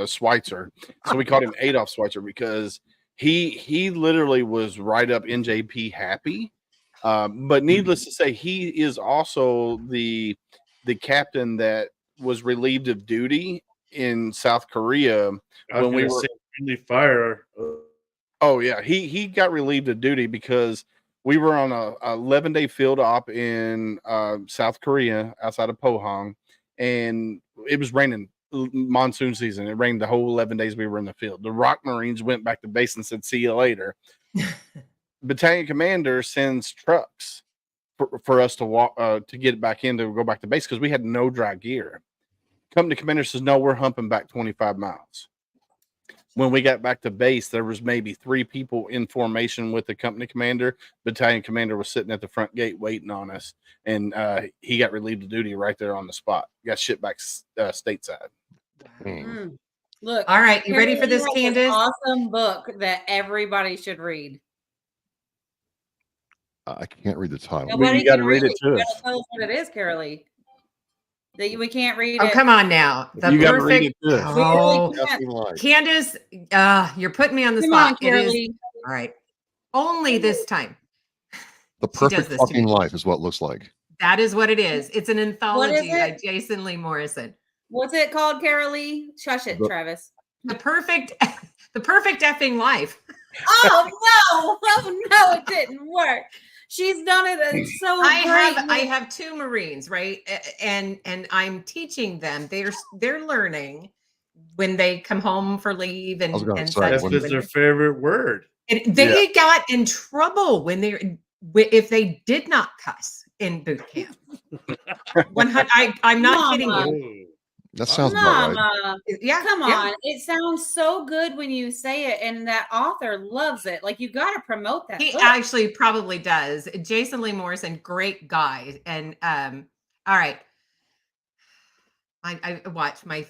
Schweitzer, so we called him Adolf Schweitzer because he literally was right up NJP happy. But needless to say, he is also the captain that was relieved of duty in South Korea I was when we gonna were. say friendly fire. Oh yeah, he got relieved of duty because we were on a 11-day field op in South Korea outside of Pohang, and it was raining monsoon season. It rained the whole 11 days we were in the field. The Rock Marines went back to base and said, "See you later." Battalion commander sends trucks for us to walk to get back in to go back to base because we had no dry gear. Company commander says, "No, we're humping back 25 miles." When we got back to base, there was maybe 3 people in formation with the company commander. Battalion commander was sitting at the front gate waiting on us, and he got relieved of duty right there on the spot. Got shipped back stateside. Wow. Look, All right, you ready for this, Carolyn has Candace? an awesome book that everybody should read. I can't read the title. Nobody you got to can read it You to gotta us. tell us what it is, Carolee. That we can't read Oh, it. come on now. The You got to read perfect. it to us. We really Oh, can't. Effing life. Candace, you're putting me on the Come on, spot. It is Carolee. all right. Only this time. The She does perfect this to fucking me. life is what it looks like. That is what it is. It's an anthology by it? Jason Lee Morrison. What's it called, Carolee? Shush it, The- Travis. The perfect effing life. Oh no! Oh no! It didn't work. She's done it. It's so I have 2 Marines, right? And I'm teaching them. They're learning when they come home for leave and I was gonna and say, such. That's when- their favorite word. And they got in trouble when if they did not cuss in boot camp. I'm not kidding Mama. you. Oh. That sounds about right. Mama, Yeah, come yeah. on. It sounds so good when you say it, and that author loves it. Like, you got to promote that He book. actually probably does. Jason Lee Morrison, great guy. And all right. I watch my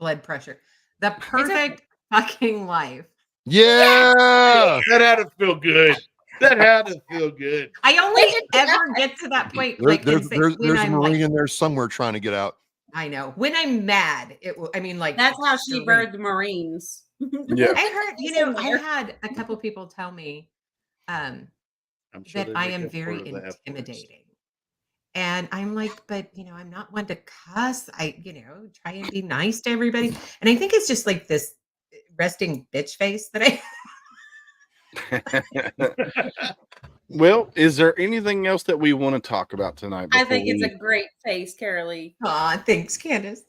blood pressure. The perfect fucking life. Yeah. That had to feel good. That had to feel good. I only ever get to that point. Like, There's when a I'm Marine like, in there somewhere trying to get out. I know when I'm mad, it will. I mean, like That's how she extreme. birthed Marines. Yeah. I heard, It's in I there. had a couple people tell me I'm sure that they I make am up very for the F words. intimidating. And I'm like, but I'm not one to cuss. I, try and be nice to everybody. And I think it's just like this resting bitch face that I Well, is there anything else that we want to talk about tonight? I think before it's we- a great face, Carolee. Aw, thanks, Candace.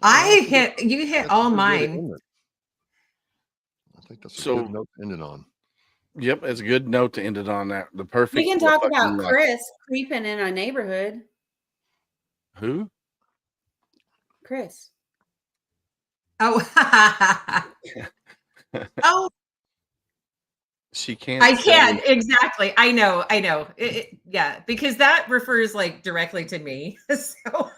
Oh, You hit That's all a good way to mine. end it. I think that's a So- good note to end it on. Yep, it's a good note to end it on. That the perfect. We can talk fucking about life. Chris creeping in a neighborhood. Who? Chris. Oh, oh, She can't. I say- can exactly. I know. Yeah, because that refers like directly to me. So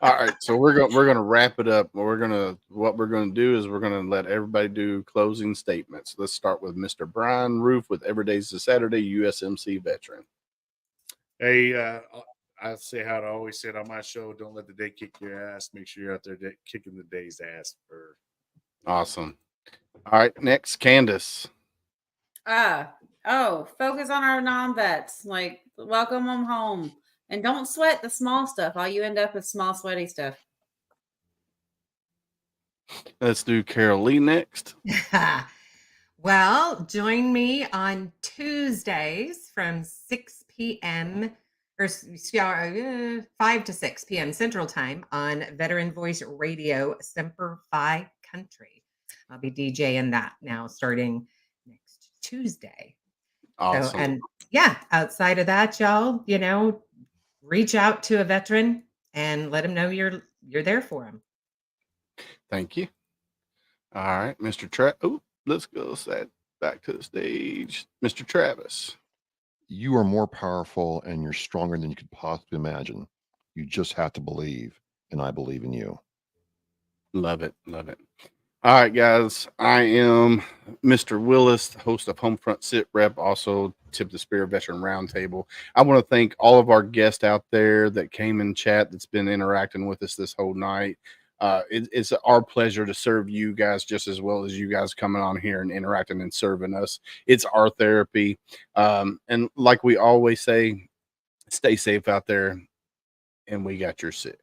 All right, so we're gonna wrap it up. What we're gonna do is we're gonna let everybody do closing statements. Let's start with Mr. Brian Roof with Every Day's a Saturday, USMC veteran. Hey, I say how I always said on my show: don't let the day kick your ass. Make sure you're out there kicking the day's ass. For Awesome. All right, next, Candace. Focus on our non-vets. Like, welcome them home. And don't sweat the small stuff. All you end up with small, sweaty stuff. Let's do Carol Lee next. well, join me on Tuesdays from 6 p.m. or 5 to 6 p.m. Central Time on Veteran Voice Radio, Semper Fi Country. I'll be DJing that now starting next Tuesday. Awesome. So, and yeah, outside of that, y'all, reach out to a veteran and let them know you're there for them. Thank you. All right, Mr. Let's go back to the stage. Mr. Travis. You are more powerful and you're stronger than you could possibly imagine. You just have to believe, and I believe in you. Love it. Love it. All right, guys. I am Mr. Willis, host of Homefront Sit Rep, also Tip the Spear Veteran Roundtable. I want to thank all of our guests out there that came in chat that's been interacting with us this whole night. It's our pleasure to serve you guys just as well as you guys coming on here and interacting and serving us. It's our therapy. And like we always say, stay safe out there, and we got your six.